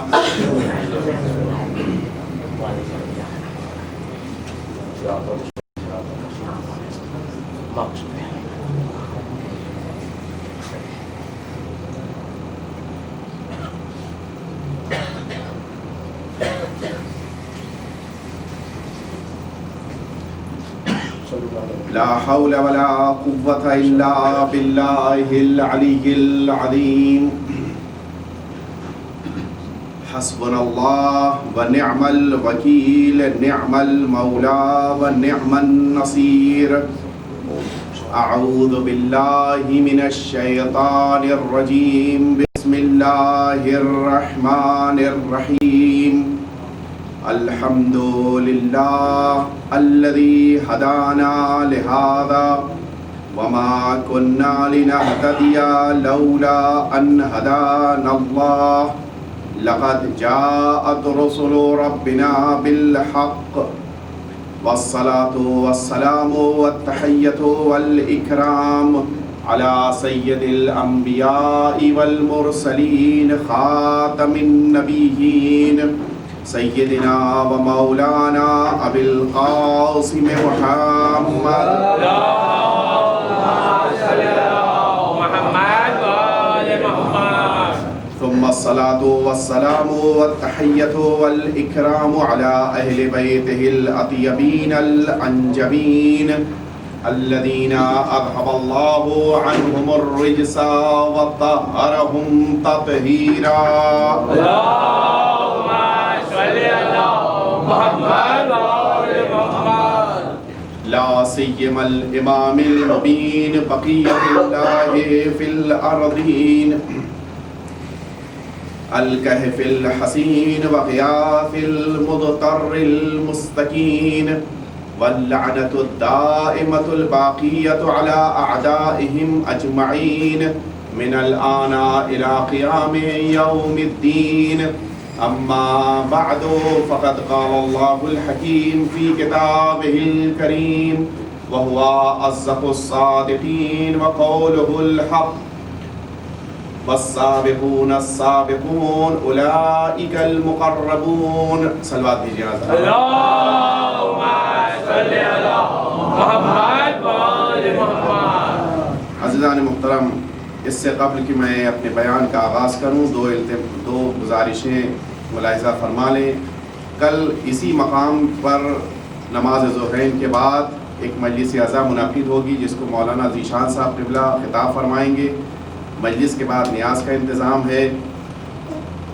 لا حول ولا قوة إلا بالله العلي العظيم. حسبنا الله ونعم الوكيل، نعم المولى ونعم النصير. أعوذ بالله من الشيطان الرجيم. بسم الله الرحمن الرحيم. الحمد لله الذي هدانا لهذا وما كنا لنهتدي لولا أن هدانا الله. لقد جاءت رسل ربنا بالحق، والصلاة والسلام والتحية والإكرام على سيد الأنبياء والمرسلين خاتم النبيين سيدنا ومولانا أبي القاسم محمد. ثم الصلاة والسلام والتحية والإكرام على أهل بيته الأطيبين الأنجبين الذين أذهب الله عنهم الرجس وطهرهم تطهيرا. اللهم صل على محمد وآل محمد. لا سيما الإمام المبين بقية الله في الأرضين، الكهف الحسين وغياث المضطر المستكين، واللعنة الدائمة الباقية على أعدائهم أجمعين من الآن إلى قيام يوم الدين. أما بعد، فقد قال الله الحكيم في كتابه الكريم وهو أصدق الصادقين وقوله الحق. والسابقون السابقون أولئك المقربون. صلوات دیجیے. اللهم صل على محمد وآل محمد. عزیزان محترم، اس سے قبل کہ میں اپنے بیان کا آغاز کروں، دو گزارشیں ملاحظہ فرما لیں. کل اسی مقام پر نماز ظہرین کے بعد ایک مجلس عزا منعقد ہوگی جس کو مولانا ذیشان صاحب قبلہ خطاب فرمائیں گے. مجلس کے بعد نیاز کا انتظام ہے،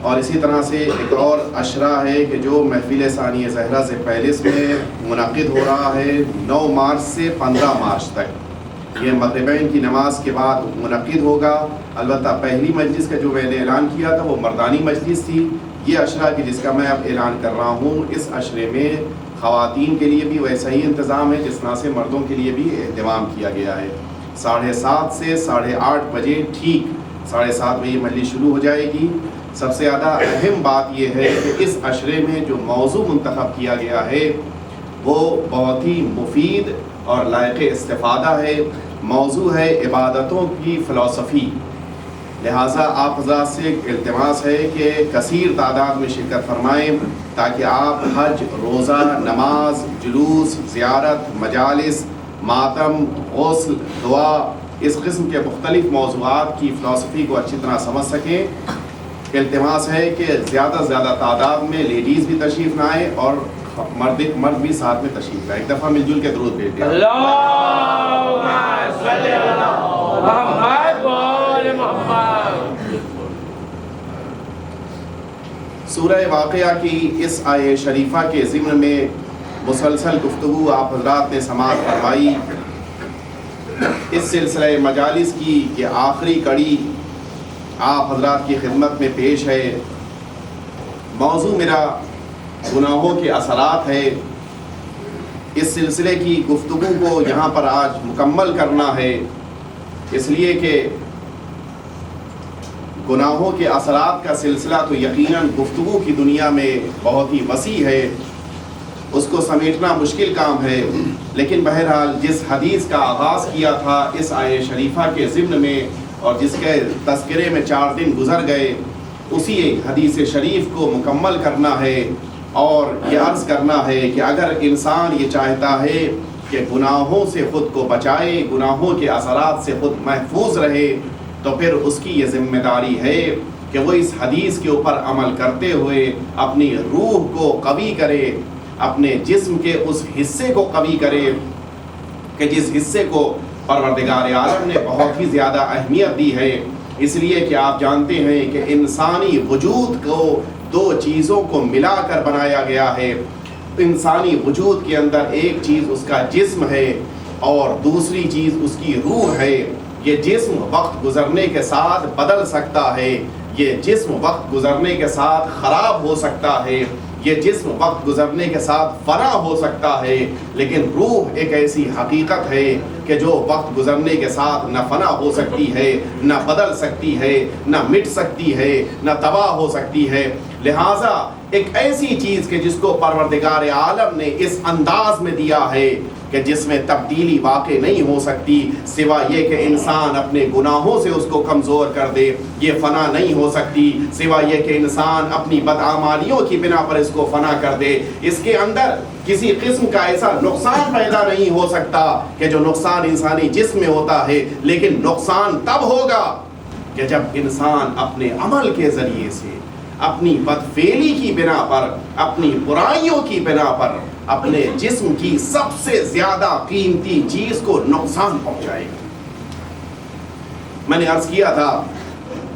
اور اسی طرح سے ایک اور عشرہ ہے کہ جو محفل ثانیہ زہرہ سے پیلس میں منعقد ہو رہا ہے 9 مارچ سے 15 مارچ تک. یہ مغربین کی نماز کے بعد منعقد ہوگا. البتہ پہلی مجلس کا جو میں نے اعلان کیا تھا وہ مردانی مجلس تھی. یہ عشرہ کی جس کا میں اب اعلان کر رہا ہوں، اس عشرے میں خواتین کے لیے بھی ویسا ہی انتظام ہے جس طرح سے مردوں کے لیے بھی اہتمام کیا گیا ہے. 7:30 سے 8:30 بجے ٹھیک 7:30 بجے مجلس شروع ہو جائے گی. سب سے زیادہ اہم بات یہ ہے کہ اس عشرے میں جو موضوع منتخب کیا گیا ہے وہ بہت ہی مفید اور لائق استفادہ ہے. موضوع ہے عبادتوں کی فلسفی. لہٰذا آپ حضرات سے ایک التماس ہے کہ کثیر تعداد میں شرکت فرمائیں تاکہ آپ حج، روزہ، نماز، جلوس، زیارت، مجالس، ماتم، غسل، دعا، اس قسم کے مختلف موضوعات کی فلسفی کو اچھی طرح سمجھ سکیں. التماس ہے کہ زیادہ سے زیادہ تعداد میں لیڈیز بھی تشریف لائیں اور مرد بھی ساتھ میں تشریف لائیں. ایک دفعہ مل جل کے درود بھیج دیں. اللہم صل علی محمد وآل محمد. سورہ واقعہ کی اس آیہ شریفہ کے ضمن میں مسلسل گفتگو آپ حضرات نے سماعت فرمائی. اس سلسلہ مجالس کی یہ آخری کڑی آپ حضرات کی خدمت میں پیش ہے. موضوع میرا گناہوں کے اثرات ہے. اس سلسلے کی گفتگو کو یہاں پر آج مکمل کرنا ہے، اس لیے کہ گناہوں کے اثرات کا سلسلہ تو یقیناً گفتگو کی دنیا میں بہت ہی وسیع ہے، اس کو سمیٹنا مشکل کام ہے. لیکن بہرحال جس حدیث کا آغاز کیا تھا اس آیہ شریفہ کے ضمن میں اور جس کے تذکرے میں 4 دن گزر گئے، اسی حدیث شریف کو مکمل کرنا ہے اور یہ عرض کرنا ہے کہ اگر انسان یہ چاہتا ہے کہ گناہوں سے خود کو بچائے، گناہوں کے اثرات سے خود محفوظ رہے، تو پھر اس کی یہ ذمہ داری ہے کہ وہ اس حدیث کے اوپر عمل کرتے ہوئے اپنی روح کو قوی کرے، اپنے جسم کے اس حصے کو قوی کرے کہ جس حصے کو پروردگار عالم نے بہت ہی زیادہ اہمیت دی ہے، اس لیے کہ آپ جانتے ہیں کہ انسانی وجود کو دو چیزوں کو ملا کر بنایا گیا ہے۔ انسانی وجود کے اندر ایک چیز اس کا جسم ہے اور دوسری چیز اس کی روح ہے۔ یہ جسم وقت گزرنے کے ساتھ بدل سکتا ہے، یہ جسم وقت گزرنے کے ساتھ خراب ہو سکتا ہے، یہ جسم وقت گزرنے کے ساتھ فنا ہو سکتا ہے، لیکن روح ایک ایسی حقیقت ہے کہ جو وقت گزرنے کے ساتھ نہ فنا ہو سکتی ہے، نہ بدل سکتی ہے، نہ مٹ سکتی ہے، نہ تباہ ہو سکتی ہے۔ لہٰذا ایک ایسی چیز کہ جس کو پروردگار عالم نے اس انداز میں دیا ہے کہ جس میں تبدیلی واقع نہیں ہو سکتی سوائے یہ کہ انسان اپنے گناہوں سے اس کو کمزور کر دے، یہ فنا نہیں ہو سکتی سوائے یہ کہ انسان اپنی بدعمالیوں کی بنا پر اس کو فنا کر دے۔ اس کے اندر کسی قسم کا ایسا نقصان پیدا نہیں ہو سکتا کہ جو نقصان انسانی جسم میں ہوتا ہے، لیکن نقصان تب ہوگا کہ جب انسان اپنے عمل کے ذریعے سے، اپنی بدفعلی کی بنا پر، اپنی برائیوں کی بنا پر اپنے جسم کی سب سے زیادہ قیمتی چیز کو نقصان پہنچائے گا۔ میں نے عرض کیا تھا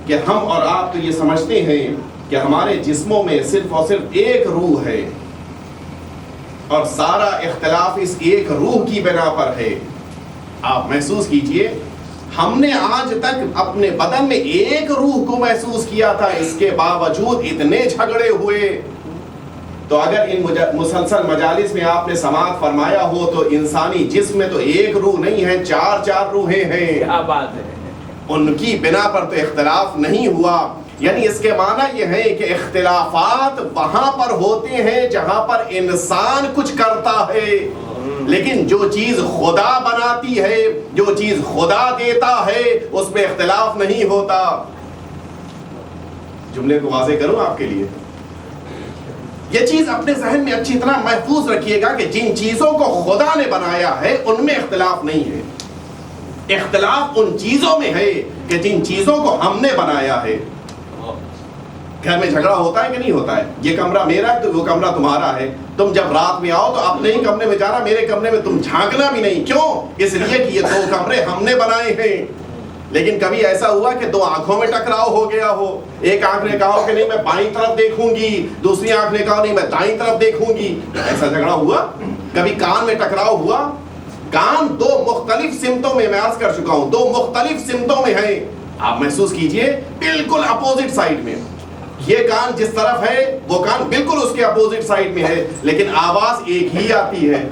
کہ ہم اور آپ تو یہ سمجھتے ہیں کہ ہمارے جسموں میں صرف اور صرف ایک روح ہے اور سارا اختلاف اس ایک روح کی بنا پر ہے۔ آپ محسوس کیجئے، ہم نے آج تک اپنے بدن میں ایک روح کو محسوس کیا تھا، اس کے باوجود اتنے جھگڑے ہوئے۔ تو اگر ان مسلسل مجالس میں آپ نے سماعت فرمایا ہو تو انسانی جسم میں تو ایک روح نہیں ہے، چار روحیں ہیں۔ کیا بات ہے! ان کی بنا پر تو اختلاف نہیں ہوا۔ یعنی اس کے معنی یہ ہے کہ اختلافات وہاں پر ہوتے ہیں جہاں پر انسان کچھ کرتا ہے، لیکن جو چیز خدا بناتی ہے، جو چیز خدا دیتا ہے، اس میں اختلاف نہیں ہوتا۔ جملے کو واضح کروں آپ کے لیے، یہ چیز اپنے ذہن میں اچھی طرح محفوظ رکھیے گا کہ جن چیزوں کو خدا نے بنایا ہے ان میں اختلاف نہیں ہے، اختلاف ان چیزوں میں ہے کہ جن چیزوں کو ہم نے بنایا ہے۔ گھر میں جھگڑا ہوتا ہے کہ نہیں ہوتا ہے؟ یہ کمرہ میرا ہے تو وہ کمرہ تمہارا ہے، تم جب رات میں آؤ تو اپنے ہی کمرے میں جانا، میرے کمرے میں تم جھانکنا بھی نہیں۔ کیوں؟ اس لیے کہ یہ دو کمرے ہم نے بنائے ہیں۔ لیکن کبھی ایسا ہوا کہ دو آنکھوں میں ٹکراؤ ہو گیا ہو، ایک آنکھ نے کہا کہ نہیں میں بائیں طرف دیکھوں گی، دوسری آنکھ نے کہا نہیں میں دائیں طرف دیکھوں گی، ایسا جھگڑا ہوا؟ کبھی کان میں ٹکراؤ ہوا؟ کان دو مختلف سمتوں میں، میں عرض کر چکا ہوں، دو مختلف سمتوں میں ہیں۔ آپ محسوس کیجئے بالکل اپوزٹ سائڈ میں، یہ کان جس طرف ہے وہ کان بالکل اس کے اپوزٹ سائڈ میں ہے، لیکن آواز ایک ہی آتی ہے۔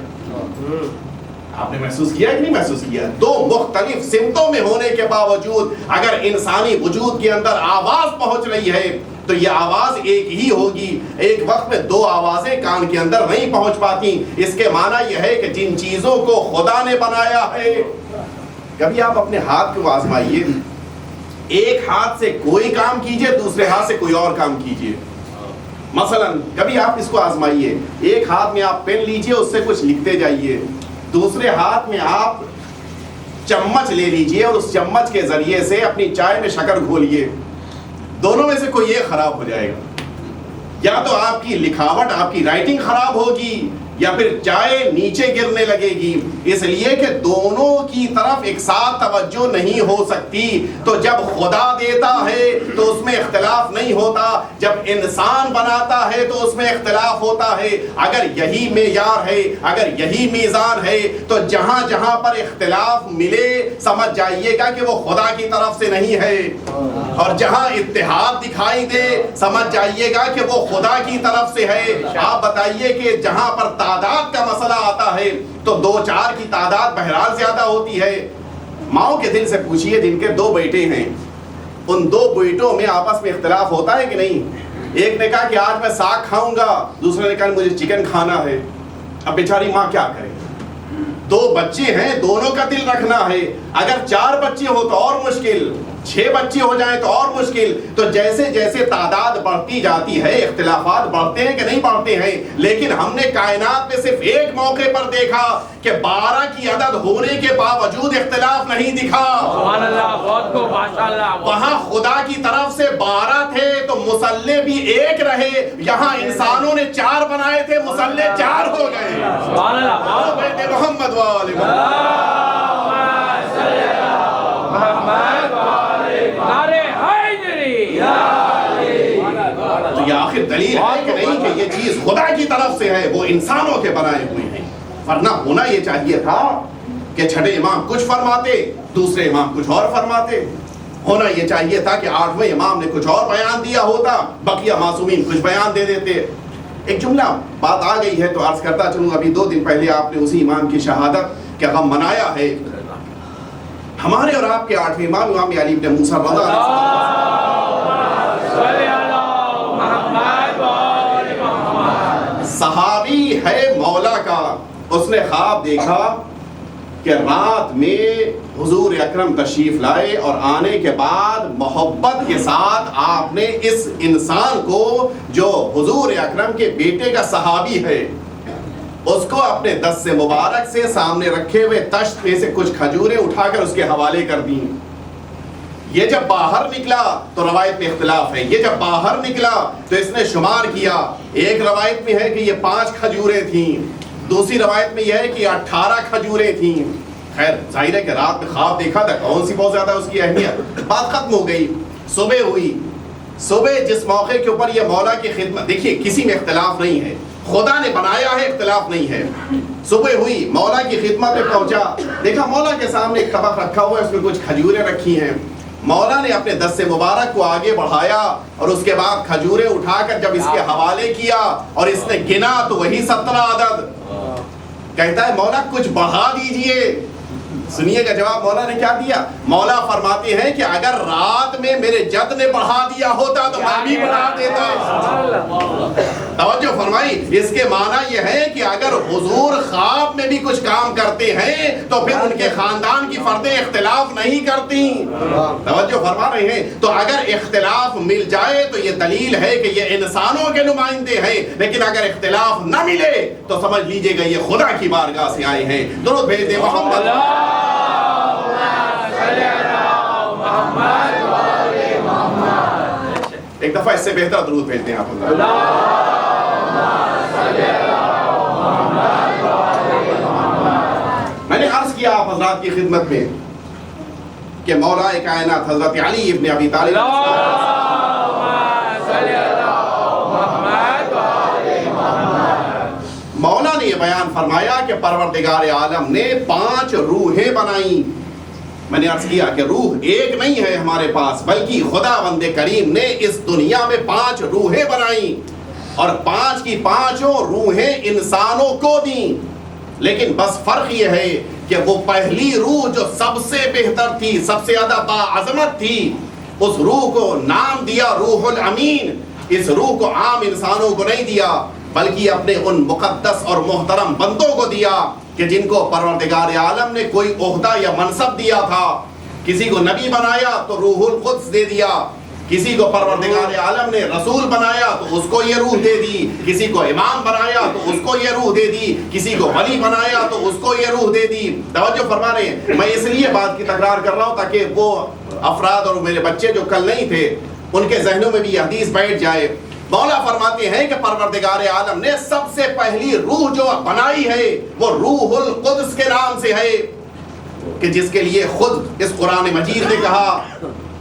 آپ نے محسوس کیا کہ نہیں محسوس کیا؟ دو مختلف سمتوں میں ہونے کے باوجود اگر انسانی وجود کے اندر آواز پہنچ رہی ہے تو یہ آواز ایک ہی ہوگی۔ ایک وقت میں دو آوازیں کان کے اندر نہیں پہنچ پاتی۔ اس کے معنی یہ ہے کہ جن چیزوں کو خدا نے بنایا ہے، کبھی آپ اپنے ہاتھ کو آزمائیے، ایک ہاتھ سے کوئی کام کیجئے، دوسرے ہاتھ سے کوئی اور کام کیجئے۔ مثلا کبھی آپ اس کو آزمائیے، ایک ہاتھ میں آپ پین لیجئے، اس سے کچھ لکھتے جائیے، دوسرے ہاتھ میں آپ چمچ لے لیجئے اور اس چمچ کے ذریعے سے اپنی چائے میں شکر گھولیے، دونوں میں سے کوئی ایک خراب ہو جائے گا۔ یا تو آپ کی لکھاوٹ، آپ کی رائٹنگ خراب ہوگی، یا پھر چائے نیچے گرنے لگے گی، اس لیے کہ دونوں کی طرف ایک ساتھ توجہ نہیں ہو سکتی۔ تو جب خدا دیتا ہے تو اس میں اختلاف نہیں ہوتا، جب انسان بناتا ہے تو اس میں اختلاف ہوتا ہے۔ اگر یہی معیار ہے، اگر یہی میزان ہے تو جہاں جہاں پر اختلاف ملے سمجھ جائیے گا کہ وہ خدا کی طرف سے نہیں ہے، اور جہاں اتحاد دکھائی دے سمجھ جائیے گا کہ وہ خدا کی طرف سے ہے۔ آپ بتائیے کہ جہاں پر تعداد کا مسئلہ آتا ہے تو 2-4 کی تعداد بہرحال زیادہ ہوتی ہے۔ ماؤں کے دل سے پوچھئے جن کے 2 بیٹے ہیں، ان 2 بیٹوں میں آپس میں اختلاف ہوتا ہے کہ نہیں؟ ایک نے کہا کہ آج میں ساگ کھاؤں گا، دوسرے نے کہا مجھے چکن کھانا ہے۔ اب بیچاری ماں کیا کرے؟ 2 بچے ہیں، دونوں کا دل رکھنا ہے۔ اگر 4 بچے ہو تو اور مشکل، 6 بچے ہو جائیں تو اور مشکل. تو جیسے جیسے تعداد بڑھتی جاتی ہے اختلافات بڑھتے ہیں کہ نہیں بڑھتے ہیں, لیکن ہم نے کائنات میں صرف ایک موقع پر دیکھا کہ 12 کی عدد ہونے کے باوجود اختلاف نہیں دکھا. سبحان اللہ, بہت کو ماشاءاللہ. وہاں خدا کی طرف سے 12 تھے تو مصلی بھی ایک رہے, یہاں انسانوں نے 4 بنائے تھے, مصلی 4 ہو گئے. سبحان اللہ. بیٹے محمد والے تو یہ آخر دلیل ہے کہ نہیں کہ یہ چیز خدا کی طرف سے ہے, وہ انسانوں کے بنائے ہوئے ہیں. ورنہ ہونا یہ چاہیے تھا کہ چھٹے امام کچھ فرماتے, دوسرے امام کچھ اور فرماتے. ہونا یہ چاہیے تھا کہ 8ویں امام نے کچھ اور بیان دیا ہوتا, بقیہ معصومین کچھ بیان دے دیتے. ایک جملہ بات آ گئی ہے تو عرض کرتا چلوں. ابھی 2 دن پہلے آپ نے اسی امام کی شہادت کا غم منایا ہے. ہمارے اور آپ کے 8ویں امام امام علی بن موسیٰ صحابی ہے مولا کا. اس نے خواب دیکھا کہ رات میں حضور اکرم تشریف لائے اور آنے کے بعد محبت کے ساتھ آپ نے اس انسان کو جو حضور اکرم کے بیٹے کا صحابی ہے اس کو اپنے دست مبارک سے سامنے رکھے ہوئے تشت میں سے کچھ کھجوریں اٹھا کر اس کے حوالے کر دیں. یہ جب باہر نکلا تو روایت میں اختلاف ہے. یہ جب باہر نکلا تو اس نے شمار کیا. ایک روایت میں ہے کہ یہ 5 کھجوریں تھیں, دوسری روایت میں یہ ہے کہ 18 کھجوریں تھیں. خیر ظاہر ہے کہ رات میں خواب دیکھا تھا, کون سی بہت زیادہ اس کی اہمیت. بات ختم ہو گئی, صبح ہوئی. صبح جس موقع کے اوپر یہ مولا کی خدمت, دیکھیے کسی میں اختلاف نہیں ہے, خدا نے بنایا ہے, اختلاف نہیں ہے. صبح ہوئی, مولا کی خدمت میں پہنچا, دیکھا مولا کے سامنے ایک طبق رکھا ہوا ہے, اس میں کچھ کھجوریں رکھی ہیں. مولا نے اپنے دست مبارک کو آگے بڑھایا اور اس کے بعد کھجوریں اٹھا کر جب اس کے حوالے کیا اور اس نے گنا تو وہی 17 عدد. کہتا ہے مولا کچھ بڑھا دیجئے. سنیے گا جواب مولا نے کیا دیا. مولا فرماتے ہیں کہ اگر رات میں میرے جد نے بڑھا دیا ہوتا تو میں بھی بڑھا دیتا. توجہ فرمائی. اس کے معنی یہ ہے کہ اگر حضور خواب میں بھی کچھ کام کرتے ہیں تو پھر ان کے خاندان کی فردیں اختلاف نہیں کرتی. توجہ فرما رہے ہیں. تو اگر اختلاف مل جائے تو یہ دلیل ہے کہ یہ انسانوں کے نمائندے ہیں, لیکن اگر اختلاف نہ ملے تو سمجھ لیجئے گا یہ خدا کی بارگاہ سے آئے ہیں. درود بھیج دیں محمد. ایک دفعہ اس سے بہتر درود بھیجتے ہیں آپ. میں نے عرض کیا آپ حضرات کی خدمت میں کہ مولا کائنات حضرت علی ابن ابی طالب مولا نے یہ بیان فرمایا کہ پروردگار عالم نے 5 روحیں بنائیں. میں نے عرض کیا کہ روح ایک نہیں ہے ہمارے پاس, بلکہ خداوند کریم نے اس دنیا میں 5 روحیں بنائیں اور 5 کی 5 روحیں انسانوں کو دیں. لیکن بس فرق یہ ہے کہ وہ پہلی روح جو سب سے بہتر تھی, سب سے زیادہ باعظمت تھی, اس روح کو نام دیا روح الامین. اس روح کو عام انسانوں کو نہیں دیا, بلکہ اپنے ان مقدس اور محترم بندوں کو دیا کہ جن کو پروردگار عالم نے کوئی عہدہ یا منصب دیا تھا. کسی کو نبی بنایا تو روح القدس دے دیا, کسی کو پروردگار عالم نے رسول بنایا تو اس کو یہ روح دے دی, کسی کو امام بنایا تو اس کو یہ روح دے دی, کسی کو ولی بنایا تو اس کو یہ روح دے دی. توجہ فرما رہے ہیں. میں اس لیے بات کی تکرار کر رہا ہوں تاکہ وہ افراد اور میرے بچے جو کل نہیں تھے ان کے ذہنوں میں بھی یہ حدیث بیٹھ جائے. مولا فرماتے ہیں کہ پروردگار عالم نے سب سے پہلی روح جو بنائی ہے وہ روح القدس کے نام سے ہے, کہ جس کے لیے خود اس قرآن مجید نے کہا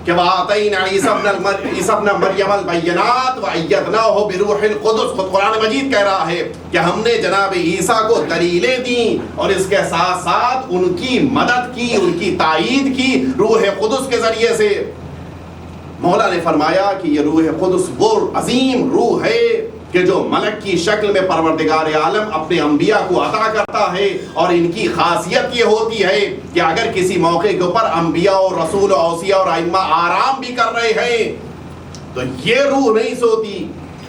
کہ وَآتَيْنَا عِيسَى ابْنَ مَرْيَمَ الْبَيِّنَاتِ وَأَيَّدْنَاهُ بِرُوحِ الْقُدُسِ. خود قرآن مجید کہہ رہا ہے کہ ہم نے جناب عیسیٰ کو دلیلیں دیں اور اس کے ساتھ ساتھ ان کی مدد کی, ان کی تائید کی روح قدس کے ذریعے سے. مولا نے فرمایا کہ یہ روح قدس وہ عظیم روح ہے کہ جو ملک کی شکل میں پروردگار عالم اپنے انبیاء کو عطا کرتا ہے, اور ان کی خاصیت یہ ہوتی ہے کہ اگر کسی موقع کے اوپر انبیاء اور رسول و اوصیاء اور ائمہ آرام بھی کر رہے ہیں تو یہ روح نہیں سوتی,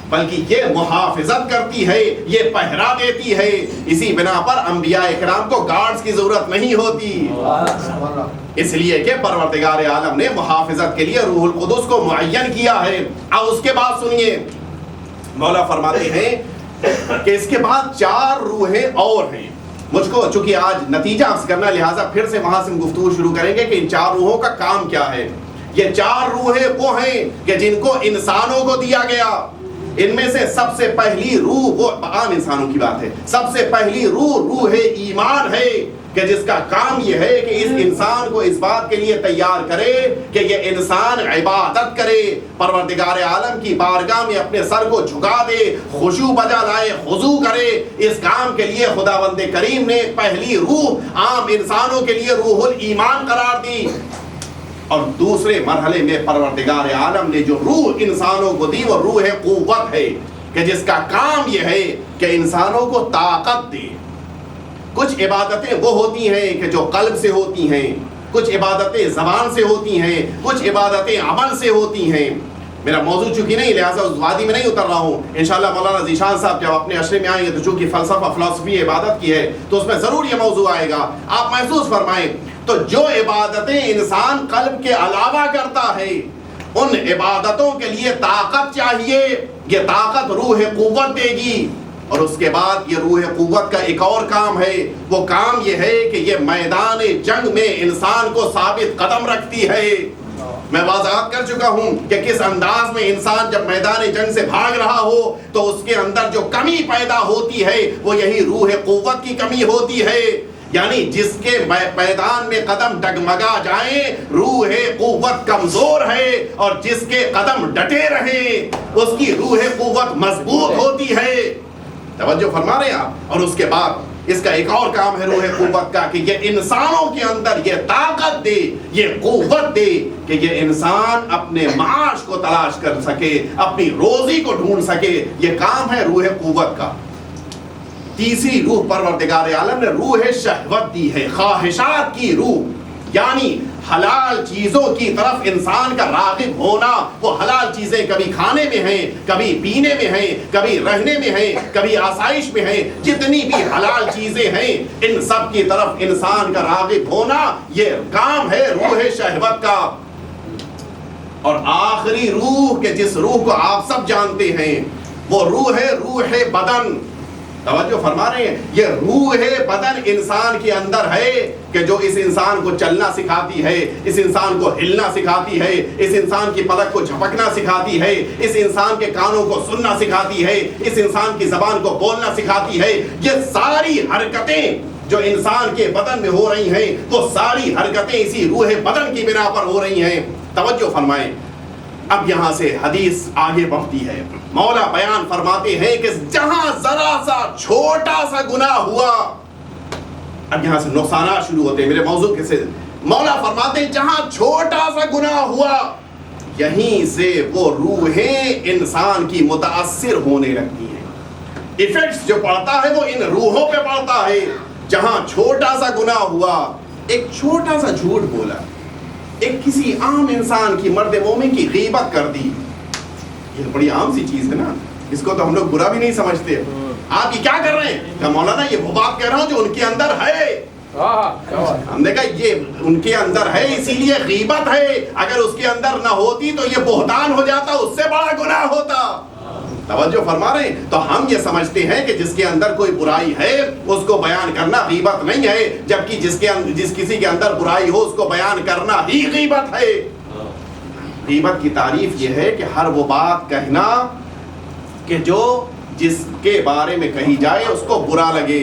بلکہ یہ محافظت کرتی ہے, یہ پہرا دیتی ہے. اسی بنا پر انبیاء اکرام کو گارڈز کی ضرورت نہیں ہوتی. اس لیے کہ پروردگار عالم نے محافظت کے لیے روح القدس کو معین کیا ہے. اب اس کے بعد سنیے مولا فرماتے ہیں کہ اس کے بعد 4 روحیں اور ہیں. مجھ کو چونکہ آج نتیجہ عرض کرنا لہٰذا پھر سے وہاں سے ہم گفتگو شروع کریں گے کہ ان 4 روحوں کا کام کیا ہے. یہ 4 روحیں وہ ہیں کہ جن کو انسانوں کو دیا گیا. ان میں سے سب سے پہلی روح وہ عام انسانوں کی بات ہے. سب سے پہلی روح ایمان ہے کہ جس کا کام یہ ہے کہ اس انسان کو اس بات کے لیے تیار کرے کہ یہ انسان عبادت کرے, پروردگار عالم کی بارگاہ میں اپنے سر کو جھکا دے, خشوع بجا لائے, خضوع کرے. اس کام کے لیے خداوند کریم نے پہلی روح عام انسانوں کے لیے روح الایمان قرار دی. اور دوسرے مرحلے میں پروردگار عالم نے جو روح انسانوں کو دی وہ روح قوت ہے کہ جس کا کام یہ ہے کہ انسانوں کو طاقت دے. کچھ عبادتیں وہ ہوتی ہیں کہ جو قلب سے ہوتی ہیں, کچھ عبادتیں زبان سے ہوتی ہیں, کچھ عبادتیں عمل سے ہوتی ہیں. میرا موضوع چونکہ نہیں لہٰذا اس وادی میں نہیں اتر رہا ہوں. انشاءاللہ مولانا ذیشان صاحب جب اپنے عشرے میں آئیں گے تو چونکہ فلسفی عبادت کی ہے تو اس میں ضرور یہ موضوع آئے گا. آپ محسوس فرمائیں تو جو عبادتیں انسان قلب کے علاوہ کرتا ہے ان عبادتوں کے لیے طاقت چاہیے. یہ طاقت روح قوت دے گی. اور اس کے بعد یہ روح قوت کا ایک اور کام ہے. وہ کام یہ ہے کہ یہ میدان جنگ میں انسان کو ثابت قدم رکھتی ہے. میں وضاحت کر چکا ہوں کہ کس انداز میں انسان جب میدان جنگ سے بھاگ رہا ہو تو اس کے اندر جو کمی پیدا ہوتی ہے وہ یہی روح قوت کی کمی ہوتی ہے. یعنی جس کے میدان میں قدم ڈگمگا جائیں روح قوت کمزور ہے, اور جس کے قدم ڈٹے رہیں اس کی روح قوت مضبوط ہوتی ہے. توجہ فرما رہے ہیں آپ. اور اس کے بعد اس کا ایک اور کام ہے روح قوت کا کہ یہ انسانوں کے اندر یہ طاقت دے, یہ قوت دے کہ یہ انسان اپنے معاش کو تلاش کر سکے, اپنی روزی کو ڈھونڈ سکے. یہ کام ہے روح قوت کا. تیسری روح پروردگار عالم نے روح شہوت دی ہے, خواہشات کی روح. یعنی حلال چیزوں کی طرف انسان کا راغب ہونا. وہ حلال چیزیں کبھی کھانے میں ہیں, کبھی پینے میں ہیں, کبھی رہنے میں ہیں, کبھی آسائش میں ہیں. جتنی بھی حلال چیزیں ہیں ان سب کی طرف انسان کا راغب ہونا یہ کام ہے روح شہوت کا. اور آخری روح کہ جس روح کو آپ سب جانتے ہیں وہ روح ہے روح بدن. توجہ فرما رہے ہیں. یہ روح بدن انسان کے اندر ہے کہ جو اس انسان کو چلنا سکھاتی ہے, اس انسان کو ہلنا سکھاتی ہے, اس انسان کی پلک کو جھپکنا سکھاتی ہے, اس انسان کے کانوں کو سننا سکھاتی ہے, اس انسان کی زبان کو بولنا سکھاتی ہے. یہ ساری حرکتیں جو انسان کے بدن میں ہو رہی ہیں وہ ساری حرکتیں اسی روح بدن کی بنا پر ہو رہی ہیں. توجہ فرمائیں. اب یہاں سے حدیث آگے بڑھتی ہے. مولا بیان فرماتے ہیں کہ جہاں ذرا سا چھوٹا سا گناہ ہوا, اب یہاں سے نقصانات شروع ہوتے ہیں میرے موضوع کے سے. مولا فرماتے ہیں جہاں چھوٹا سا گناہ ہوا یہیں سے وہ روحیں انسان کی متاثر ہونے لگتی ہیں. ایفیکٹس جو پڑتا ہے وہ ان روحوں پہ پڑتا ہے. جہاں چھوٹا سا گناہ ہوا, ایک چھوٹا سا جھوٹ بولا, ایک کسی عام انسان کی مرد مومن کی غیبت کر دی, یہ بڑی عام سی چیز ہے نا, اس کو تو ہم لوگ برا بھی نہیں سمجھتے. آپ یہ کیا کر رہے ہیں کہ مولانا یہ وہ بات کہہ رہا ہوں جو ان کے اندر ہے. ہم نے کہا یہ ان کے اندر ہے اسی لیے غیبت ہے. اگر اس کے اندر نہ ہوتی تو یہ بہتان ہو جاتا, اس سے بڑا گناہ ہوتا. توجہ فرما رہے ہیں. تو ہم یہ سمجھتے ہیں کہ جس کے اندر کوئی برائی ہے اس کو بیان کرنا غیبت نہیں ہے, جبکہ جس کسی کے اندر برائی ہو اس کو بیان کرنا ہی غیبت ہے. غیبت کی تعریف یہ ہے کہ ہر وہ بات کہنا کہ جو جس کے بارے میں کہی جائے اس کو برا لگے.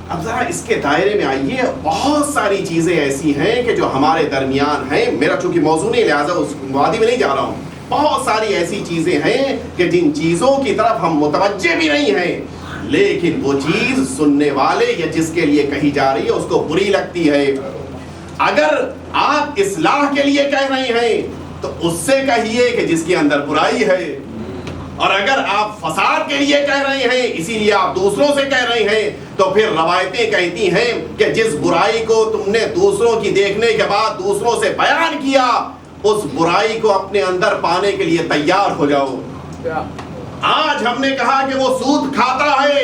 اب ذرا اس کے دائرے میں آئیے. بہت ساری چیزیں ایسی ہیں کہ جو ہمارے درمیان ہیں. میرا چونکہ موضوع نہیں لہٰذا اس وادی میں نہیں جا رہا ہوں. بہت ساری ایسی چیزیں ہیں کہ جن چیزوں کی طرف ہم متوجہ بھی نہیں ہیں, لیکن وہ چیز سننے والے یا جس کے لیے کہی جا رہی ہے اس کو بری لگتی ہے. اگر آپ اصلاح کے لیے کہہ رہے ہیں تو اس سے کہیے کہ جس کے اندر برائی ہے, اور اگر آپ فساد کے لیے کہہ رہے ہیں اسی لیے آپ دوسروں سے کہہ رہے ہیں تو پھر روایتیں کہتی ہیں کہ جس برائی کو تم نے دوسروں کی دیکھنے کے بعد دوسروں سے بیان کیا اس برائی کو اپنے اندر پانے کے لیے تیار ہو جاؤ. آج ہم نے کہا کہ وہ سود کھاتا ہے,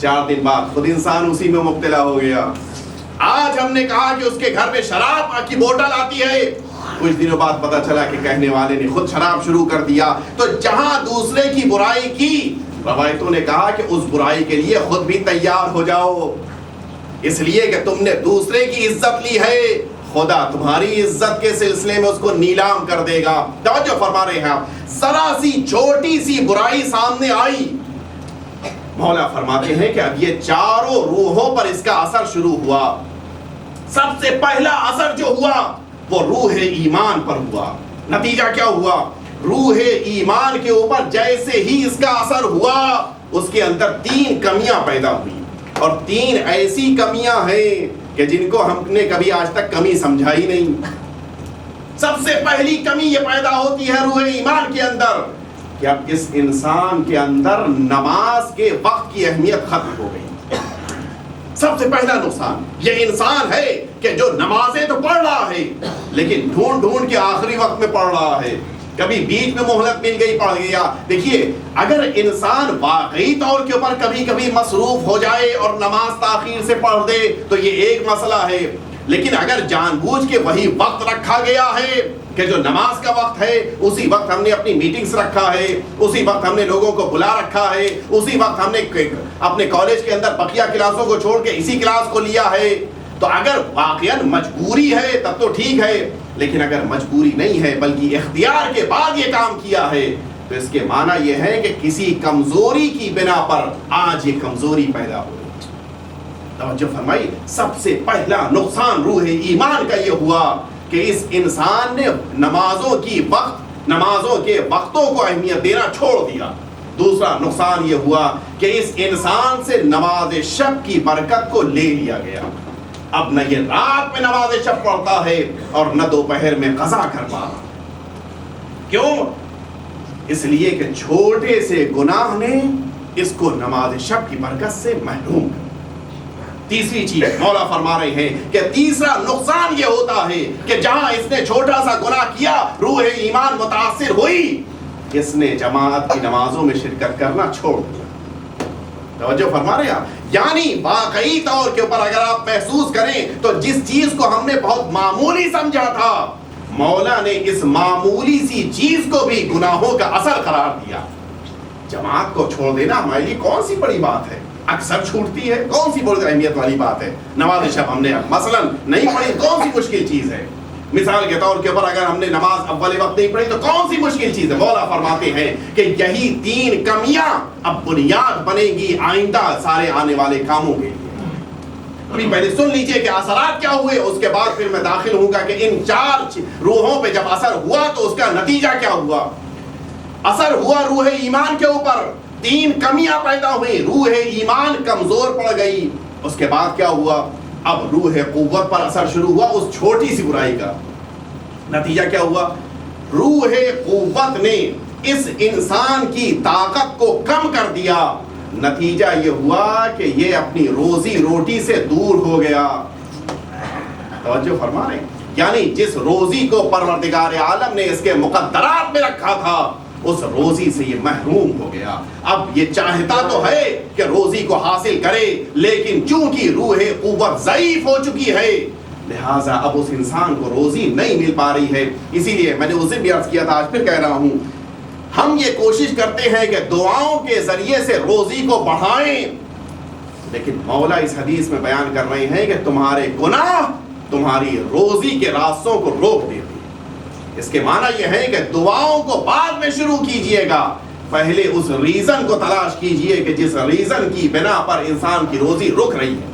4 دن بعد خود انسان اسی میں مبتلا ہو گیا. آج ہم نے کہا کہ اس کے گھر میں شراب کی بوتل آتی ہے، کچھ دنوں بعد پتا چلا کہ کہنے والے نے خود شراب شروع کر دیا۔ تو جہاں دوسرے کی برائی کی، روایتوں نے کہا کہ اس برائی کے لیے خود بھی تیار ہو جاؤ، اس لیے کہ تم نے دوسرے کی عزت لی ہے، خدا تمہاری عزت کے سلسلے میں اس کو نیلام کر دے گا۔ توجہ فرما رہے ہیں آپ، ذرا سی چھوٹی سی برائی سامنے آئی، مولا فرماتے ہیں کہ اب یہ چاروں روحوں پر اس کا اثر شروع ہوا۔ سب سے پہلا اثر جو ہوا وہ روح ایمان پر ہوا۔ نتیجہ کیا ہوا؟ روح ایمان کے اوپر جیسے ہی اس کا اثر ہوا، اس کے اندر 3 کمیاں پیدا ہوئی، اور 3 ایسی کمیاں ہیں کہ جن کو ہم نے کبھی آج تک کمی سمجھا ہی نہیں۔ سب سے پہلی کمی یہ پیدا ہوتی ہے روح ایمان کے اندر کہ اب اس انسان کے اندر نماز کے وقت کی اہمیت ختم ہو گئی۔ سب سے پہلا نقصان یہ انسان ہے کہ جو نمازیں تو پڑھ رہا ہے لیکن ڈھونڈ ڈھونڈ کے آخری وقت میں پڑھ رہا ہے، کبھی بیچ میں مہلت مل گئی پڑھ گیا۔ دیکھیے، اگر انسان واقعی طور کے اوپر کبھی کبھی مصروف ہو جائے اور نماز تاخیر سے پڑھ دے تو یہ ایک مسئلہ ہے، لیکن اگر جان بوجھ کے وہی وقت رکھا گیا ہے کہ جو نماز کا وقت ہے، اسی وقت ہم نے اپنی میٹنگز رکھا ہے، اسی وقت ہم نے لوگوں کو بلا رکھا ہے، اسی وقت ہم نے اپنے کالج کے اندر بقیہ کلاسوں کو چھوڑ کے اسی کلاس کو لیا ہے، تو اگر واقعاً مجبوری ہے تب تو ٹھیک ہے، لیکن اگر مجبوری نہیں ہے بلکہ اختیار کے بعد یہ کام کیا ہے تو اس کے معنی یہ ہے کہ کسی کمزوری کی بنا پر آج یہ کمزوری پیدا ہو گئی۔ توجہ فرمائی، سب سے پہلا نقصان روح ایمان کا یہ ہوا کہ اس انسان نے نمازوں کے وقتوں کو اہمیت دینا چھوڑ دیا۔ دوسرا نقصان یہ ہوا کہ اس انسان سے نماز شب کی برکت کو لے لیا گیا۔ اب نہ یہ رات میں نماز شب پڑھتا ہے اور نہ دوپہر میں قضا کر پا رہا۔ کیوں؟ اس لیے کہ چھوٹے سے گناہ نے اس کو نماز شب کی برکت سے محروم کر۔ تیسری چیز مولا فرما رہے ہیں کہ تیسرا نقصان یہ ہوتا ہے کہ جہاں اس نے چھوٹا سا گناہ کیا، روح ایمان متاثر ہوئی، اس نے جماعت کی نمازوں میں شرکت کرنا چھوڑ دیا۔ توجہ فرما رہے ہیں، یعنی واقعی طور کے اوپر اگر آپ محسوس کریں تو جس چیز کو ہم نے بہت معمولی سمجھا تھا، مولا نے اس معمولی سی چیز کو بھی گناہوں کا اثر قرار دیا۔ جماعت کو چھوڑ دینا ہمارے لیے کون سی بڑی بات ہے، اکثر چھوٹتی ہے، کون سی بڑی اہمیت والی بات ہے۔ نماز شب ہم نے مثلاً نہیں پڑھی، کون سی مشکل چیز ہے؟ مثال کے طور کے اوپر اگر ہم نے نماز اول وقت نہیں پڑھی تو کون سی مشکل چیز ہے؟ مولا فرماتے ہیں کہ یہی 3 کمیاں اب بنیاد بنے گی آئندہ سارے آنے والے کاموں کے لیے۔ ابھی پہلے سن لیجئے کہ اثرات کیا ہوئے، اس کے بعد پھر میں داخل ہوں گا کہ ان 4 روحوں پہ جب اثر ہوا تو اس کا نتیجہ کیا ہوا۔ اثر ہوا روح ایمان کے اوپر، 3 کمیاں پیدا ہوئی، روح ایمان کمزور پڑ گئی۔ اس کے بعد کیا ہوا؟ اب روح قوت پر اثر شروع ہوا اس چھوٹی سی برائی کا۔ نتیجہ کیا ہوا؟ روح قوت نے اس انسان کی طاقت کو کم کر دیا۔ نتیجہ یہ ہوا کہ یہ اپنی روزی روٹی سے دور ہو گیا۔ توجہ فرما رہے ہیں، یعنی جس روزی کو پروردگار عالم نے اس کے مقدرات میں رکھا تھا، اس روزی سے یہ محروم ہو گیا۔ اب یہ چاہتا تو ہے کہ روزی کو حاصل کرے، لیکن چونکہ روح قوت ضعیف ہو چکی ہے، لہٰذا اب اس انسان کو روزی نہیں مل پا رہی ہے۔ اسی لیے میں نے اس دن بھی عرض کیا تھا، آج پھر کہہ رہا ہوں، ہم یہ کوشش کرتے ہیں کہ دعاؤں کے ذریعے سے روزی کو بڑھائیں، لیکن مولا اس حدیث میں بیان کر رہے ہیں کہ تمہارے گناہ تمہاری روزی کے راستوں کو روک دیتے۔ اس کے معنی یہ ہے کہ دعاؤں کو بعد میں شروع کیجئے گا، پہلے اس ریزن کو تلاش کیجئے کہ جس ریزن کی بنا پر انسان کی روزی رک رہی ہے۔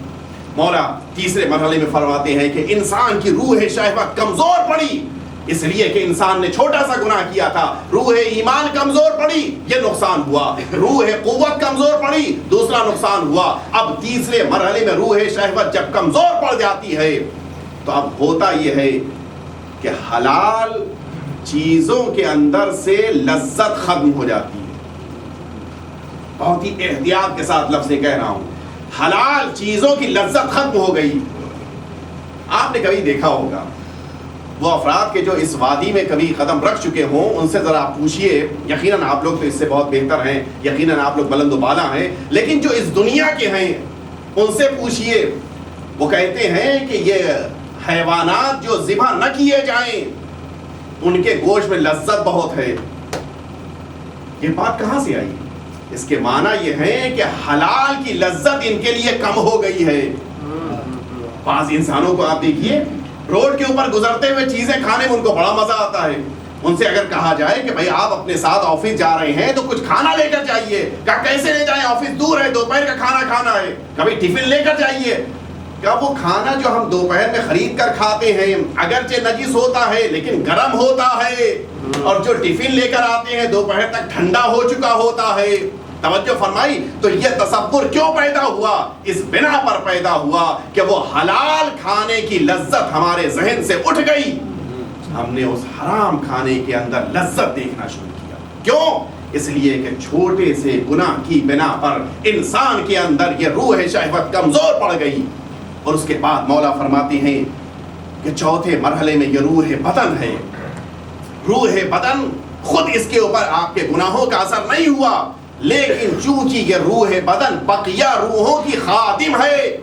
مولا تیسرے مرحلے میں فرماتے ہیں کہ انسان کی روح شہوت کمزور پڑی، اس لیے کہ انسان نے چھوٹا سا گناہ کیا تھا۔ روح ایمان کمزور پڑی، یہ نقصان ہوا۔ روح قوت کمزور پڑی، دوسرا نقصان ہوا۔ اب تیسرے مرحلے میں روح شہوت جب کمزور پڑ جاتی ہے تو اب ہوتا یہ ہے کہ حلال چیزوں کے اندر سے لذت ختم ہو جاتی ہے۔ بہت ہی احتیاط کے ساتھ لفظ کہہ رہا ہوں، حلال چیزوں کی لذت ختم ہو گئی۔ آپ نے کبھی دیکھا ہوگا وہ افراد کے جو اس وادی میں کبھی قدم رکھ چکے ہوں، ان سے ذرا آپ پوچھئے، یقیناً آپ لوگ تو اس سے بہت بہتر ہیں، یقیناً آپ لوگ بلند و بالا ہیں، لیکن جو اس دنیا کے ہیں ان سے پوچھئے وہ کہتے ہیں کہ یہ حیوانات جو ذبح نہ کیے جائیں ان کے گوشت میں لذت بہت ہے. یہ بات کہاں سے آئی؟ اس کے معنی یہ ہے کہ حلال کی لذت ان کے لیے کم ہو گئی ہے. بعض انسانوں کو آپ دیکھیے روڈ کے اوپر گزرتے ہوئے چیزیں کھانے میں ان کو بڑا مزہ آتا ہے. ان سے اگر کہا جائے کہ بھائی آپ اپنے ساتھ آفس جا رہے ہیں تو کچھ کھانا لے کر جائیے، کہا کیسے لے جائیں، آفس دور ہے، دوپہر کا کھانا کھانا ہے. کبھی ٹفن لے کر جائیے. کیا وہ کھانا جو ہم دوپہر میں خرید کر کھاتے ہیں اگرچہ نجس ہوتا ہے لیکن گرم ہوتا ہے، اور جو ٹفن لے کر آتے ہیں دوپہر تک ٹھنڈا ہو چکا ہوتا ہے. توجہ فرمائی. تو یہ تصور کیوں پیدا ہوا؟ اس بنا پر پیدا ہوا کہ وہ حلال کھانے کی لذت ہمارے ذہن سے اٹھ گئی. ہم نے اس حرام کھانے کے اندر لذت دیکھنا شروع کیا. کیوں؟ اس لیے کہ چھوٹے سے گناہ کی بنا پر انسان کے اندر یہ روح شہوت کمزور پڑ گئی. اور اس کے بعد مولا فرماتے ہیں کہ چوتھے مرحلے میں یہ روح بدن ہے. روح بدن خود اس کے اوپر آپ کے گناہوں کا اثر نہیں ہوا، لیکن چونکہ یہ روح بدن بقیہ روحوں کی خادم ہے.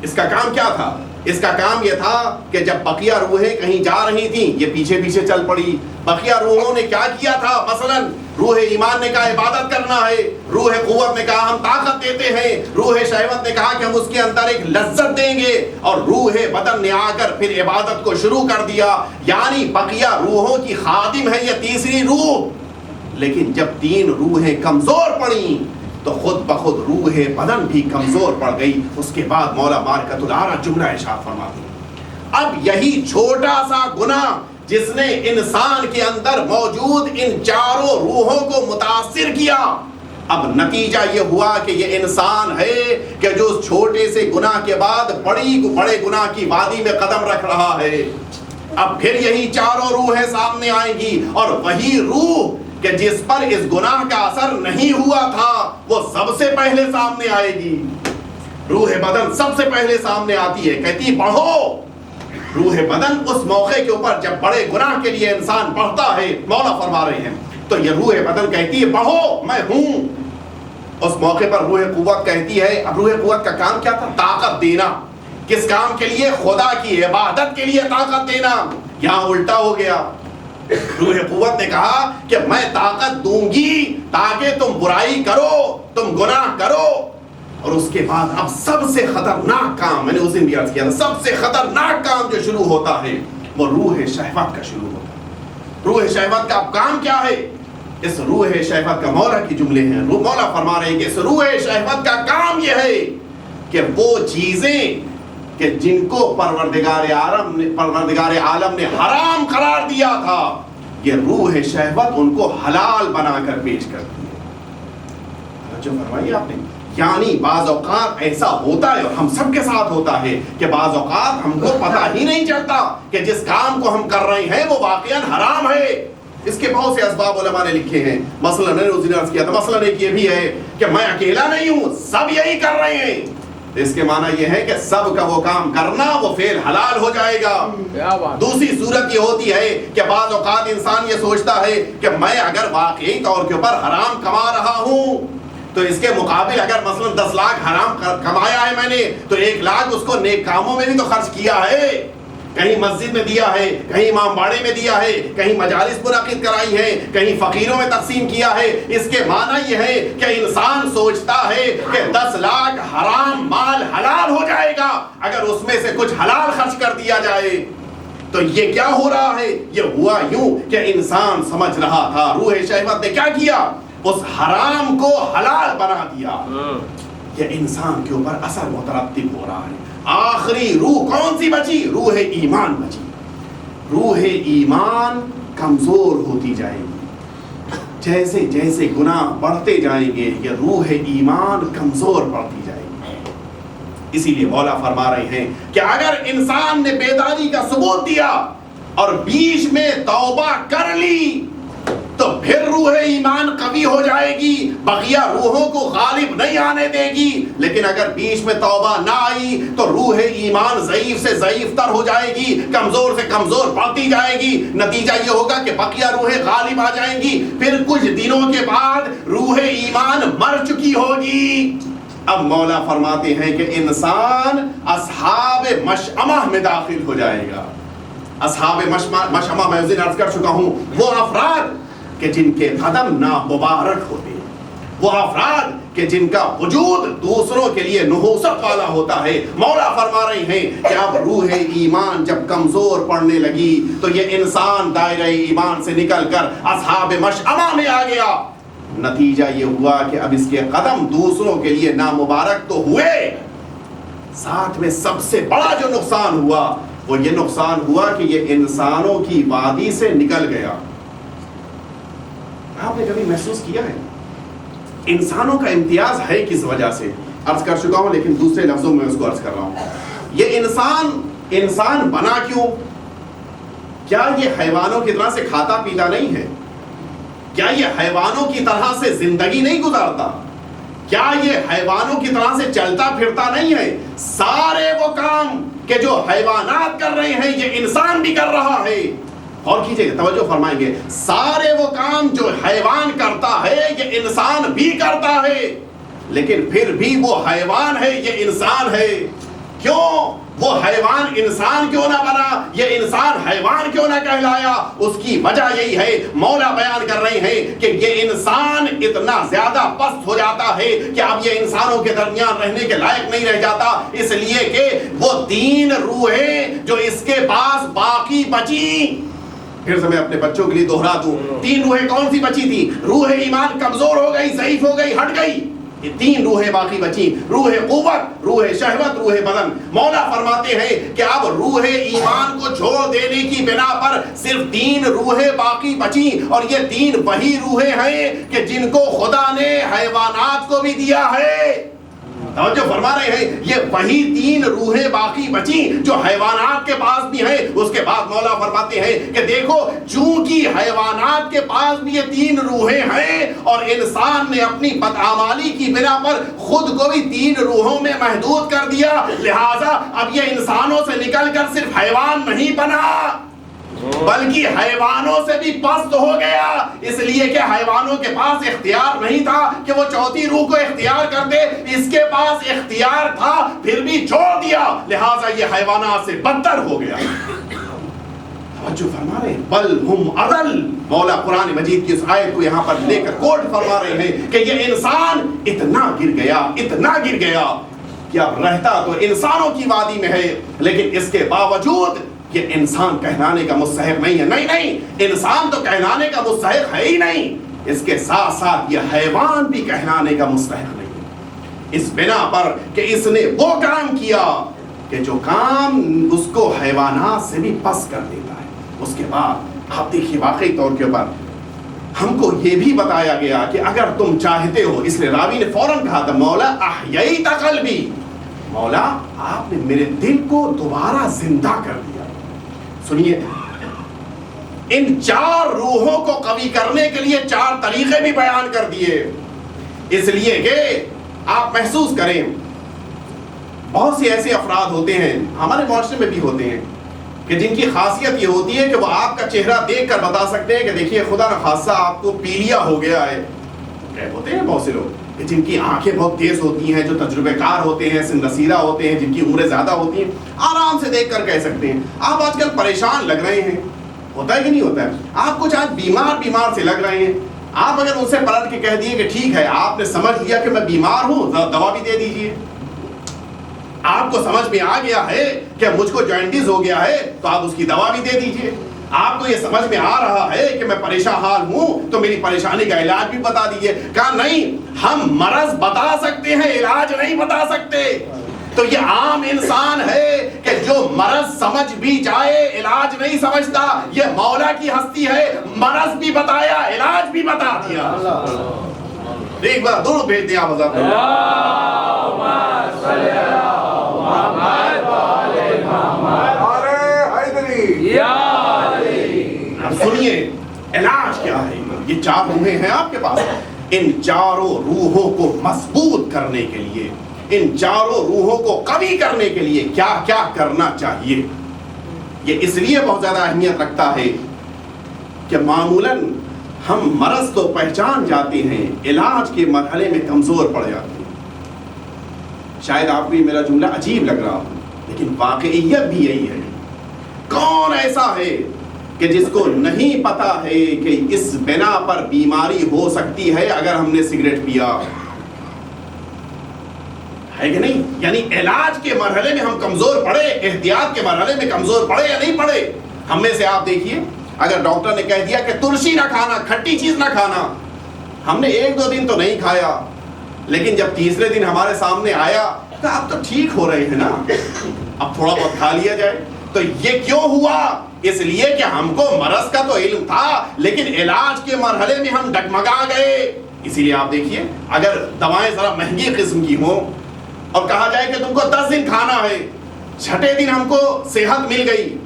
اس کا کام کیا تھا؟ اس کا کام یہ تھا کہ جب بقیہ روحیں کہیں جا رہی تھیں یہ پیچھے پیچھے چل پڑی. بقیہ روحوں نے کیا کیا تھا؟ مثلا روح ایمان نے کہا عبادت کرنا ہے، روح قوت نے کہا ہم طاقت دیتے ہیں، روح شہوت نے کہا کہ ہم اس کے اندر ایک لذت دیں گے، اور روح بدن نے آ کر پھر عبادت کو شروع کر دیا. یعنی بقیہ روحوں کی خادم ہے یہ تیسری روح. لیکن جب تین روحیں کمزور پڑیں تو خود بخود روح بدن بھی کمزور پڑ گئی. اس کے بعد مولا بارکۃ العالی جملہ ارشاد فرماتے ہیں اب یہی چھوٹا سا گناہ جس نے انسان کے اندر موجود ان چاروں روحوں کو متاثر کیا، اب نتیجہ یہ ہوا کہ یہ انسان ہے کہ جو اس چھوٹے سے گناہ کے بعد بڑے گناہ کی وادی میں قدم رکھ رہا ہے. اب پھر یہی چاروں روحیں سامنے آئیں گی، اور وہی روح کہ جس پر اس گناہ کا اثر نہیں ہوا تھا وہ سب سے پہلے سامنے آئے گی. روح بدن سب سے پہلے سامنے آتی ہے، کہتی بڑھو. روح بدن اس موقع کے اوپر جب بڑے گناہ کے لیے انسان بڑھتا ہے، مولا فرما رہے ہیں، تو یہ روح بدن کہتی ہے بڑھو میں ہوں. اس موقع پر روح قوت کہتی ہے. اب روح قوت کا کام کیا تھا؟ طاقت دینا. کس کام کے لیے؟ خدا کی عبادت کے لیے طاقت دینا. یہاں الٹا ہو گیا. روح قوت نے کہا کہ میں طاقت دوں گی تاکہ تم برائی کرو، تم گناہ کرو. اور اس کے بعد اب سب سے خطرناک کام، میں نے اس دن بھی عرض کیا تھا، سب سے خطرناک کام جو شروع ہوتا ہے وہ روح شہوت کا شروع ہوتا ہے. روح شہوت کا اب کام کیا ہے؟ اس روح شہوت کا مولا کی جملے ہیں. مولا فرما رہے ہیں کہ اس روح شہوت کا کام یہ ہے کہ وہ چیزیں کہ جن کو پروردگار عالم نے حرام قرار دیا تھا، یہ روح شہوت ان کو حلال بنا کر پیش کرتی ہے. جو فرمائی آپ نے، یعنی بعض اوقات ایسا ہوتا ہے اور ہم سب کے ساتھ ہوتا ہے کہ بعض اوقات ہم کو پتہ ہی نہیں چلتا کہ جس کام کو ہم کر رہے ہیں وہ واقعاً حرام ہے. اس کے بہت سے اسباب علماء نے لکھے ہیں. مثلا میں نے اس دن عرض کیا تھا، مثلا ایک یہ بھی ہے کہ میں اکیلا نہیں ہوں، سب یہی کر رہے ہیں. اس کے معنی یہ ہے کہ سب کا وہ کام کرنا وہ فعل حلال ہو جائے گا. دوسری صورت یہ ہوتی ہے کہ بعض اوقات انسان یہ سوچتا ہے کہ میں اگر واقعی طور کے اوپر حرام کما رہا ہوں تو اس کے مقابل اگر مثلا 10 لاکھ حرام کمایا ہے میں نے تو 1 لاکھ اس کو نیک کاموں میں بھی تو خرچ کیا ہے. کہیں مسجد میں دیا ہے، کہیں امام باڑے میں دیا ہے، کہیں مجالس منعقد کرائی ہے، کہیں فقیروں میں تقسیم کیا ہے. اس کے معنی یہ ہے کہ انسان سوچتا ہے کہ 10 لاکھ حرام مال حلال ہو جائے گا اگر اس میں سے کچھ حلال خرچ کر دیا جائے. تو یہ کیا ہو رہا ہے؟ یہ ہوا یوں کہ انسان سمجھ رہا تھا، روح شہوت نے کیا کیا؟ اس حرام کو حلال بنا دیا. یہ انسان کے اوپر اثر مترتب ہو رہا ہے. آخری روح کون سی بچی؟ روح ایمان بچی. روح ایمان کمزور ہوتی جائے گی. جیسے جیسے گناہ بڑھتے جائیں گے یہ روح ایمان کمزور پڑتی جائے گی. اسی لیے مولا فرما رہے ہیں کہ اگر انسان نے بیداری کا ثبوت دیا اور بیچ میں توبہ کر لی تو پھر روح ایمان قوی ہو جائے گی، بقیہ روحوں کو غالب نہیں آنے دے گی. لیکن اگر بیچ میں توبہ نہ آئی تو روح ایمان ضعیف سے ضعیف تر ہو جائے گی، کمزور سے کمزور پڑتی جائے گی. نتیجہ یہ ہوگا کہ بقیہ روحیں غالب آ جائیں گی. پھر کچھ دنوں کے بعد روح ایمان مر چکی ہوگی. اب مولا فرماتے ہیں کہ انسان اصحاب مشأمہ میں داخل ہو جائے گا. اصحاب مشأمہ میں اس دن عرض کر چکا ہوں، وہ افراد کہ جن کے قدم نامبارک ہوتے ہیں، وہ افراد کہ جن کا وجود دوسروں کے لیے نحوست والا ہوتا ہے. مولا فرما رہے ہیں کہ اب روح ایمان جب کمزور پڑنے لگی تو یہ انسان دائرہ ایمان سے نکل کر اصحاب مشأمہ میں آ گیا. نتیجہ یہ ہوا کہ اب اس کے قدم دوسروں کے لیے نامبارک تو ہوئے، ساتھ میں سب سے بڑا جو نقصان ہوا وہ یہ نقصان ہوا کہ یہ انسانوں کی وادی سے نکل گیا. آپ نے کبھی محسوس کیا ہے انسانوں کا امتیاز ہے کس وجہ سے؟ عرض کر چکا ہوں لیکن دوسرے لفظوں میں اس کو عرض کر رہا ہوں. یہ انسان بنا کیوں؟ کیا یہ حیوانوں کی طرح سے کھاتا پیتا نہیں ہے؟ کیا یہ حیوانوں کی طرح سے زندگی نہیں گزارتا؟ کیا یہ حیوانوں کی طرح سے چلتا پھرتا نہیں ہے؟ سارے وہ کام کہ جو حیوانات کر رہے ہیں یہ انسان بھی کر رہا ہے. اور کیجئے توجہ فرمائیں گے، سارے وہ کام جو حیوان کرتا ہے یہ انسان بھی کرتا ہے، لیکن پھر بھی وہ حیوان ہے یہ انسان ہے. کیوں وہ حیوان انسان کیوں نہ بنا، یہ انسان حیوان کیوں نہ کہلایا؟ اس کی وجہ یہی ہے، مولا بیان کر رہے ہیں کہ یہ انسان اتنا زیادہ پست ہو جاتا ہے کہ اب یہ انسانوں کے درمیان رہنے کے لائق نہیں رہ جاتا، اس لیے کہ وہ 3 روحیں جو اس کے پاس باقی بچی. پھر سے میں اپنے بچوں کے لیے دوہرا دوں، 3 روحیں کون سی بچی تھی؟ روح ایمان کمزور ہو گئی، ضعیف ہو گئی، ہٹ گئی. یہ 3 روحیں باقی بچی، روح قوت، روح شہوت، روح بدن. مولا فرماتے ہیں کہ اب روح ایمان کو چھوڑ دینے کی بنا پر صرف 3 روحیں باقی بچی، اور یہ 3 وہی روحیں ہیں کہ جن کو خدا نے حیوانات کو بھی دیا ہے. توجہ فرما رہے ہیں، یہ وہی 3 روحیں باقی بچی جو حیوانات کے پاس بھی ہیں. اس کے بعد مولا فرماتے ہیں کہ دیکھو چونکہ حیوانات کے پاس بھی یہ 3 روحیں ہیں اور انسان نے اپنی بدعمالی کی بنا پر خود کو بھی 3 روحوں میں محدود کر دیا، لہٰذا اب یہ انسانوں سے نکل کر صرف حیوان نہیں بنا بلکہ حیوانوں سے بھی پست ہو گیا. اس لیے کہ حیوانوں کے پاس اختیار نہیں تھا کہ وہ 4تھی روح کو اختیار کر دے، اس کے پاس اختیار تھا پھر بھی چھوڑ دیا، لہٰذا یہ حیوانات سے بدتر ہو گیا. توجہ فرما رہے ہیں، بل ہم اضل. مولا قرآن مجید کی اس آیت کو یہاں پر لے کر کوٹ فرما رہے ہیں کہ یہ انسان اتنا گر گیا کہ اب رہتا تو انسانوں کی وادی میں ہے، لیکن اس کے باوجود یہ انسان کہلانے کا مستحق نہیں ہے. نہیں، انسان تو کہلانے کا مستحق ہے ہی نہیں، اس کے ساتھ ساتھ یہ حیوان بھی کہلانے کا مستحق نہیں ہے، اس بنا پر کہ اس نے وہ کام کیا کہ جو کام اس کو حیوانات سے بھی پس کر دیتا ہے. اس کے بعد آپ دیکھیے واقعی طور کے اوپر ہم کو یہ بھی بتایا گیا کہ اگر تم چاہتے ہو، اس لیے راوی نے فوراً کہا تھا مولا احییت قلبی، مولا آپ نے میرے دل کو دوبارہ زندہ کر دیا. سنیے، ان 4 روحوں کو قوی کرنے کے لیے 4 طریقے بھی بیان کر دیے، اس لیے کہ آپ محسوس کریں بہت سے ایسے افراد ہوتے ہیں ہمارے معاشرے میں بھی ہوتے ہیں کہ جن کی خاصیت یہ ہوتی ہے کہ وہ آپ کا چہرہ دیکھ کر بتا سکتے ہیں کہ دیکھیے خدا نہ خاصہ آپ کو پیلیا ہو گیا ہے. ہوتے ہیں بہت سے لوگ جن کی آنکھیں بہت تیز ہوتی ہیں، جو تجربے کار ہوتے ہیں، سن رسیدہ ہوتے ہیں، جن کی عمریں زیادہ ہوتی ہیں، آرام سے دیکھ کر کہہ سکتے ہیں آپ آج کل پریشان لگ رہے ہیں. ہوتا ہے کہ نہیں ہوتا ہے؟ آپ کچھ آج بیمار سے لگ رہے ہیں، آپ اگر ان سے پلٹ کے کہہ دیے کہ ٹھیک ہے آپ نے سمجھ لیا کہ میں بیمار ہوں، دوا بھی دے دیجئے. آپ کو سمجھ میں آ گیا ہے کہ مجھ کو جوائنٹس ہو گیا ہے تو آپ اس کی دوا بھی دے دیجئے. آپ کو یہ سمجھ میں آ رہا ہے کہ میں پریشان حال ہوں تو میری پریشانی کا علاج بھی بتا دیجئے. کہا نہیں، ہم مرض بتا سکتے ہیں، علاج نہیں بتا سکتے. تو یہ عام انسان ہے کہ جو مرض سمجھ بھی جائے علاج نہیں سمجھتا. یہ مولا کی ہستی ہے، مرض بھی بتایا علاج بھی بتا دیا. ایک بار درود بھیج دیں آپ حضرت. اب سنیے علاج کیا ہے. یہ 4 روحیں ہیں آپ کے پاس، ان 4 روحوں کو مضبوط کرنے کے لیے، ان 4 روحوں کو قوی کرنے کے لیے کیا کیا کرنا چاہیے. یہ اس لیے بہت زیادہ اہمیت رکھتا ہے کہ معمولاً ہم مرض تو پہچان جاتے ہیں، علاج کے مرحلے میں کمزور پڑ جاتے ہیں. شاید آپ کو یہ میرا جملہ عجیب لگ رہا ہو، لیکن واقعیت بھی یہی ہے۔ کون ایسا ہے کہ جس کو نہیں پتا ہے کہ اس بنا پر بیماری ہو سکتی ہے اگر ہم نے سگریٹ پیا ہے کہ نہیں؟ یعنی علاج کے مرحلے میں ہم کمزور پڑے، احتیاط کے مرحلے میں کمزور پڑے یا نہیں پڑے؟ ہم میں سے آپ دیکھیے، اگر ڈاکٹر نے کہہ دیا کہ ترشی نہ کھانا، کھٹی چیز نہ کھانا، ہم نے 1-2 دن تو نہیں کھایا، لیکن جب تیسرے دن ہمارے سامنے آیا تو اب تو ٹھیک ہو رہے ہیں نا، اب تھوڑا بہت کھا لیا جائے۔ تو یہ کیوں ہوا؟ اس لیے کہ ہم کو مرض کا تو علم تھا، لیکن علاج کے مرحلے میں ہم ڈگمگا گئے۔ اسی لیے آپ دیکھیے، اگر دوائیں ذرا مہنگی قسم کی ہوں اور کہا جائے کہ تم کو 10 دن کھانا ہے، 6ٹھے دن ہم کو صحت مل گئی،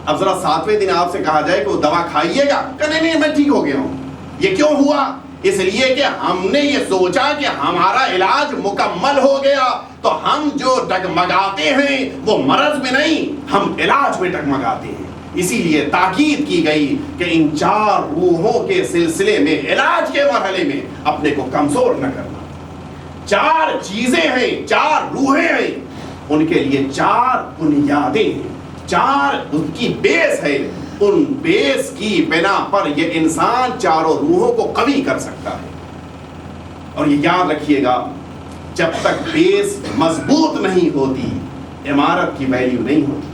اب ذرا 7ویں دن آپ سے کہا جائے کہ وہ دوا کھائیے گا، کہ نہیں میں ٹھیک ہو گیا ہوں۔ یہ کیوں ہوا؟ اس لیے کہ ہم نے یہ سوچا کہ ہمارا علاج مکمل ہو گیا، تو ہم جو ڈگمگاتے ہیں وہ مرض میں نہیں، ہم علاج میں ڈگمگاتے ہیں۔ اسی لیے تاکید کی گئی کہ ان 4 روحوں کے سلسلے میں علاج کے مرحلے میں اپنے کو کمزور نہ کرنا۔ 4 چیزیں ہیں، 4 روحیں ہیں، ان کے لیے 4 بنیادیں ہیں، 4 ان کی بیس ہے، ان بیس کی بنا پر یہ انسان 4 روحوں کو قوی کر سکتا ہے۔ اور یہ یاد رکھیے گا، جب تک بیس مضبوط نہیں ہوتی عمارت کی ویلیو نہیں ہوتی۔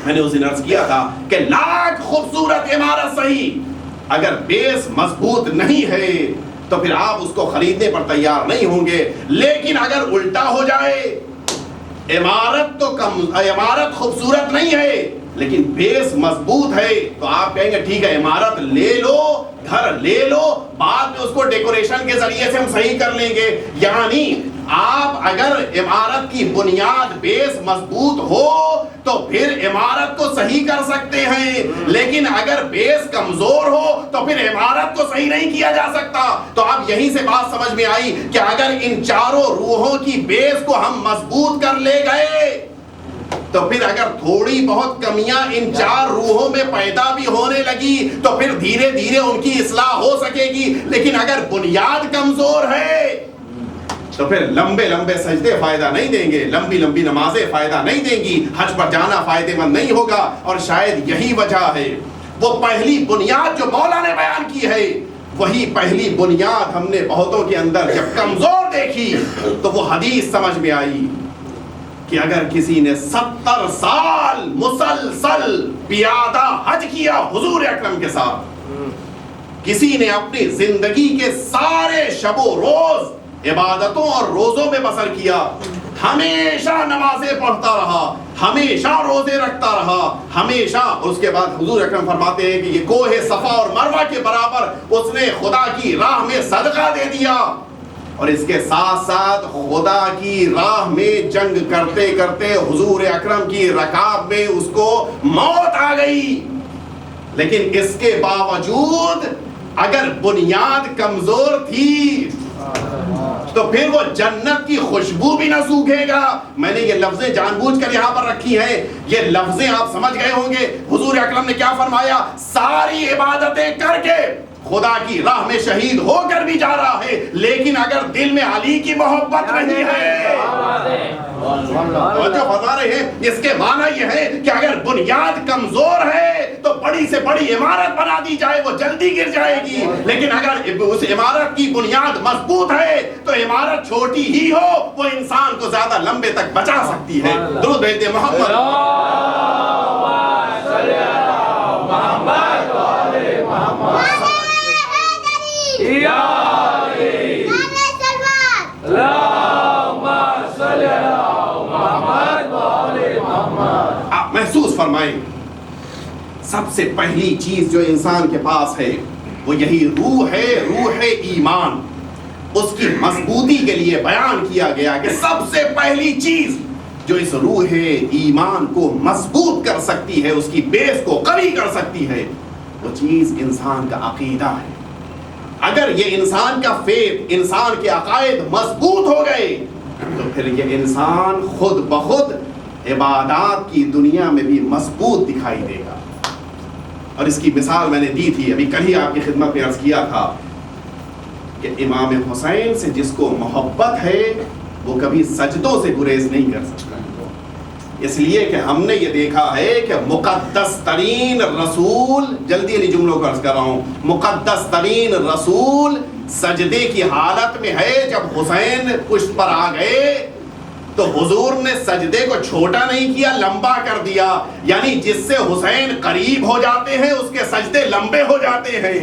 میں نے اس دن عرض کیا تھا کہ لاکھ خوبصورت عمارت صحیح، اگر بیس مضبوط نہیں ہے تو پھر آپ اس کو خریدنے پر تیار نہیں ہوں گے۔ لیکن اگر الٹا ہو جائے، عمارت خوبصورت نہیں ہے لیکن بیس مضبوط ہے، تو آپ کہیں گے ٹھیک ہے عمارت لے لو، گھر لے لو، بعد میں اس کو ڈیکوریشن کے ذریعے سے ہم صحیح کر لیں گے۔ یعنی آپ اگر عمارت کی بنیاد بیس مضبوط ہو تو پھر عمارت کو صحیح کر سکتے ہیں، لیکن اگر بیس کمزور ہو تو پھر عمارت کو صحیح نہیں کیا جا سکتا۔ تو اب یہیں سے بات سمجھ میں آئی کہ اگر ان 4 روحوں کی بیس کو ہم مضبوط کر لے گئے تو پھر اگر تھوڑی بہت کمیاں ان 4 روحوں میں پیدا بھی ہونے لگی تو پھر دھیرے دھیرے ان کی اصلاح ہو سکے گی۔ لیکن اگر بنیاد کمزور ہے تو پھر لمبے لمبے سجدے فائدہ نہیں دیں گے، لمبی لمبی نمازیں فائدہ نہیں دیں گی، حج پر جانا فائدہ مند نہیں ہوگا۔ اور شاید یہی وجہ ہے، وہ پہلی بنیاد جو مولا نے بیان کی ہے، وہی پہلی بنیاد ہم نے بہتوں کے اندر جب کمزور دیکھی تو وہ حدیث سمجھ میں آئی کہ اگر کسی نے 70 سال مسلسل پیادہ حج کیا حضور اکرم کے ساتھ، کسی نے اپنی زندگی کے سارے شب و روز عبادتوں اور روزوں میں بسر کیا، ہمیشہ نمازیں پڑھتا رہا، ہمیشہ روزے رکھتا رہا، ہمیشہ، اس کے بعد حضور اکرم فرماتے ہیں کہ یہ کوہ صفا اور مروہ کے برابر اس نے خدا کی راہ میں صدقہ دے دیا، اور اس کے ساتھ ساتھ خدا کی راہ میں جنگ کرتے کرتے حضور اکرم کی رکاب میں اس کو موت آ گئی، لیکن اس کے باوجود اگر بنیاد کمزور تھی تو پھر وہ جنت کی خوشبو بھی نہ سوکھے گا۔ میں نے یہ لفظیں جان بوجھ کر یہاں پر رکھی ہیں، یہ لفظیں آپ سمجھ گئے ہوں گے۔ حضور اکرم نے کیا فرمایا؟ ساری عبادتیں کر کے خدا کی راہ میں شہید ہو کر بھی جا رہا ہے، لیکن اگر دل میں علی کی محبت نہیں ہے، جو فرما رہے ہیں، اس کے معنی یہ ہے کہ اگر بنیاد کمزور ہے تو بڑی سے بڑی عمارت بنا دی جائے وہ جلدی گر جائے گی، لیکن اگر اس عمارت کی بنیاد مضبوط ہے تو عمارت چھوٹی ہی ہو وہ انسان کو زیادہ لمبے تک بچا سکتی ہے۔ درود بھیجتے محمد۔ آپ محسوس فرمائیں، سب سے پہلی چیز جو انسان کے پاس ہے وہ یہی روح ہے، روح ایمان۔ اس کی مضبوطی کے لیے بیان کیا گیا کہ سب سے پہلی چیز جو اس روح ایمان کو مضبوط کر سکتی ہے، اس کی بیس کو قوی کر سکتی ہے، وہ چیز انسان کا عقیدہ ہے۔ اگر یہ انسان کا فیض، انسان کے عقائد مضبوط ہو گئے تو پھر یہ انسان خود بخود عبادات کی دنیا میں بھی مضبوط دکھائی دے گا۔ اور اس کی مثال میں نے دی تھی، ابھی کل ہی آپ کی خدمت میں عرض کیا تھا کہ امام حسین سے جس کو محبت ہے وہ کبھی سجدوں سے گریز نہیں کر سکتا، اس لیے کہ ہم نے یہ دیکھا ہے کہ مقدس ترین رسول، جلدی علی جملوں کو عرض کر رہا ہوں، مقدس ترین رسول سجدے کی حالت میں ہے۔ جب حسین پشت پر آ گئے تو حضور نے سجدے کو چھوٹا نہیں کیا، لمبا کر دیا، یعنی جس سے حسین قریب ہو جاتے ہیں اس کے سجدے لمبے ہو جاتے ہیں،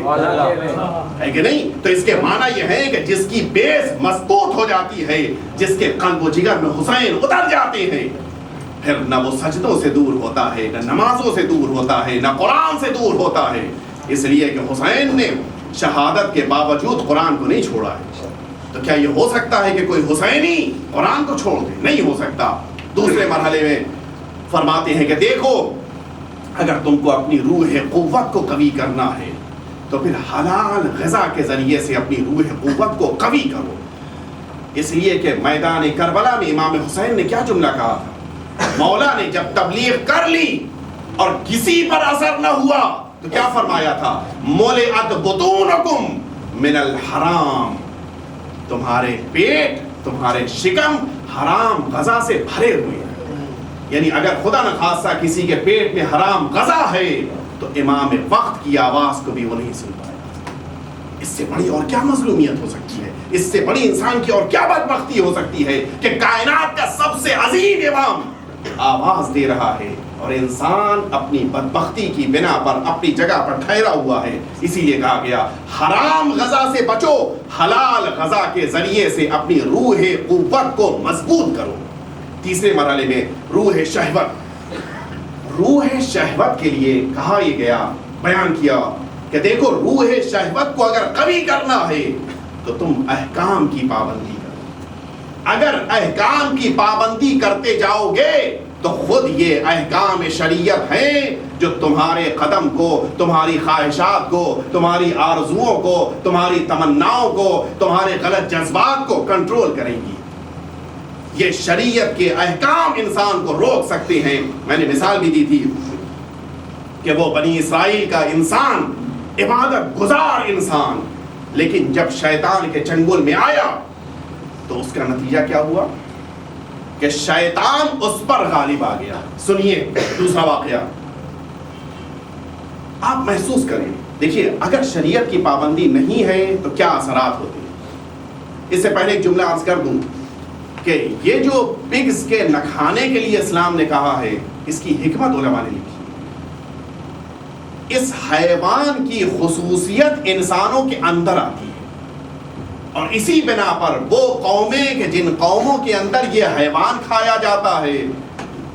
ہے کہ نہیں؟ تو اس کے معنی یہ ہے کہ جس کی بیس مضبوط ہو جاتی ہے، جس کے قلب و جگر میں حسین اتر جاتے ہیں، پھر نہ وہ سجدوں سے دور ہوتا ہے، نہ نمازوں سے دور ہوتا ہے، نہ قرآن سے دور ہوتا ہے۔ اس لیے کہ حسین نے شہادت کے باوجود قرآن کو نہیں چھوڑا ہے۔ تو کیا یہ ہو سکتا ہے کہ کوئی حسینی قرآن کو چھوڑ دے؟ نہیں ہو سکتا۔ دوسرے مرحلے میں فرماتے ہیں کہ دیکھو، اگر تم کو اپنی روح قوت کو قوی کرنا ہے تو پھر حلال غذا کے ذریعے سے اپنی روح قوت کو قوی کرو۔ اس لیے کہ میدان کربلا میں امام حسین نے کیا جملہ کہا تھا؟ مولا نے جب تبلیغ کر لی اور کسی پر اثر نہ ہوا تو کیا فرمایا تھا؟ ملئت بطونکم من الحرام، تمہارے پیٹ، تمہارے شکم حرام غذا سے بھرے ہوئے ہیں۔ یعنی اگر خدا نخواستہ کسی کے پیٹ میں حرام غذا ہے تو امام وقت کی آواز کو بھی وہ نہیں سن پائے۔ اس سے بڑی اور کیا مظلومیت ہو سکتی ہے؟ اس سے بڑی انسان کی اور کیا بدبختی ہو سکتی ہے کہ کائنات کا سب سے عظیم امام آواز دے رہا ہے اور انسان اپنی بدبختی کی بنا پر اپنی جگہ پر ٹھہرا ہوا ہے۔ اسی لیے کہا گیا حرام غذا سے بچو، حلال غذا کے ذریعے سے اپنی روح قوت کو مضبوط کرو۔ تیسرے مرحلے میں روح شہوت، روح شہوت کے لیے کہا یہ گیا، بیان کیا کہ دیکھو روح شہوت کو اگر قوی کرنا ہے تو تم احکام کی پابندی کرو۔ اگر احکام کی پابندی کرتے جاؤ گے تو خود یہ احکام شریعت ہیں جو تمہارے قدم کو، تمہاری خواہشات کو، تمہاری آرزوؤں کو، تمہاری تمناؤں کو، تمہارے غلط جذبات کو کنٹرول کریں گی۔ یہ شریعت کے احکام انسان کو روک سکتے ہیں۔ میں نے مثال بھی دی تھی کہ وہ بنی اسرائیل کا انسان، عبادت گزار انسان، لیکن جب شیطان کے چنگل میں آیا تو اس کا نتیجہ کیا ہوا کہ شیطان اس پر غالب آ گیا۔ سنیے دوسرا واقعہ، آپ محسوس کریں، دیکھیے اگر شریعت کی پابندی نہیں ہے تو کیا اثرات ہوتے ہیں۔ اس سے پہلے ایک جملہ عرض کر دوں کہ یہ جو پگز کے نہ کھانے کے لیے اسلام نے کہا ہے، اس کی حکمت علماء نے لکھی ہے۔ اس حیوان کی خصوصیت انسانوں کے اندر آتی ہے اور اسی بنا پر وہ قومیں کہ جن قوموں کے اندر یہ حیوان کھایا جاتا ہے،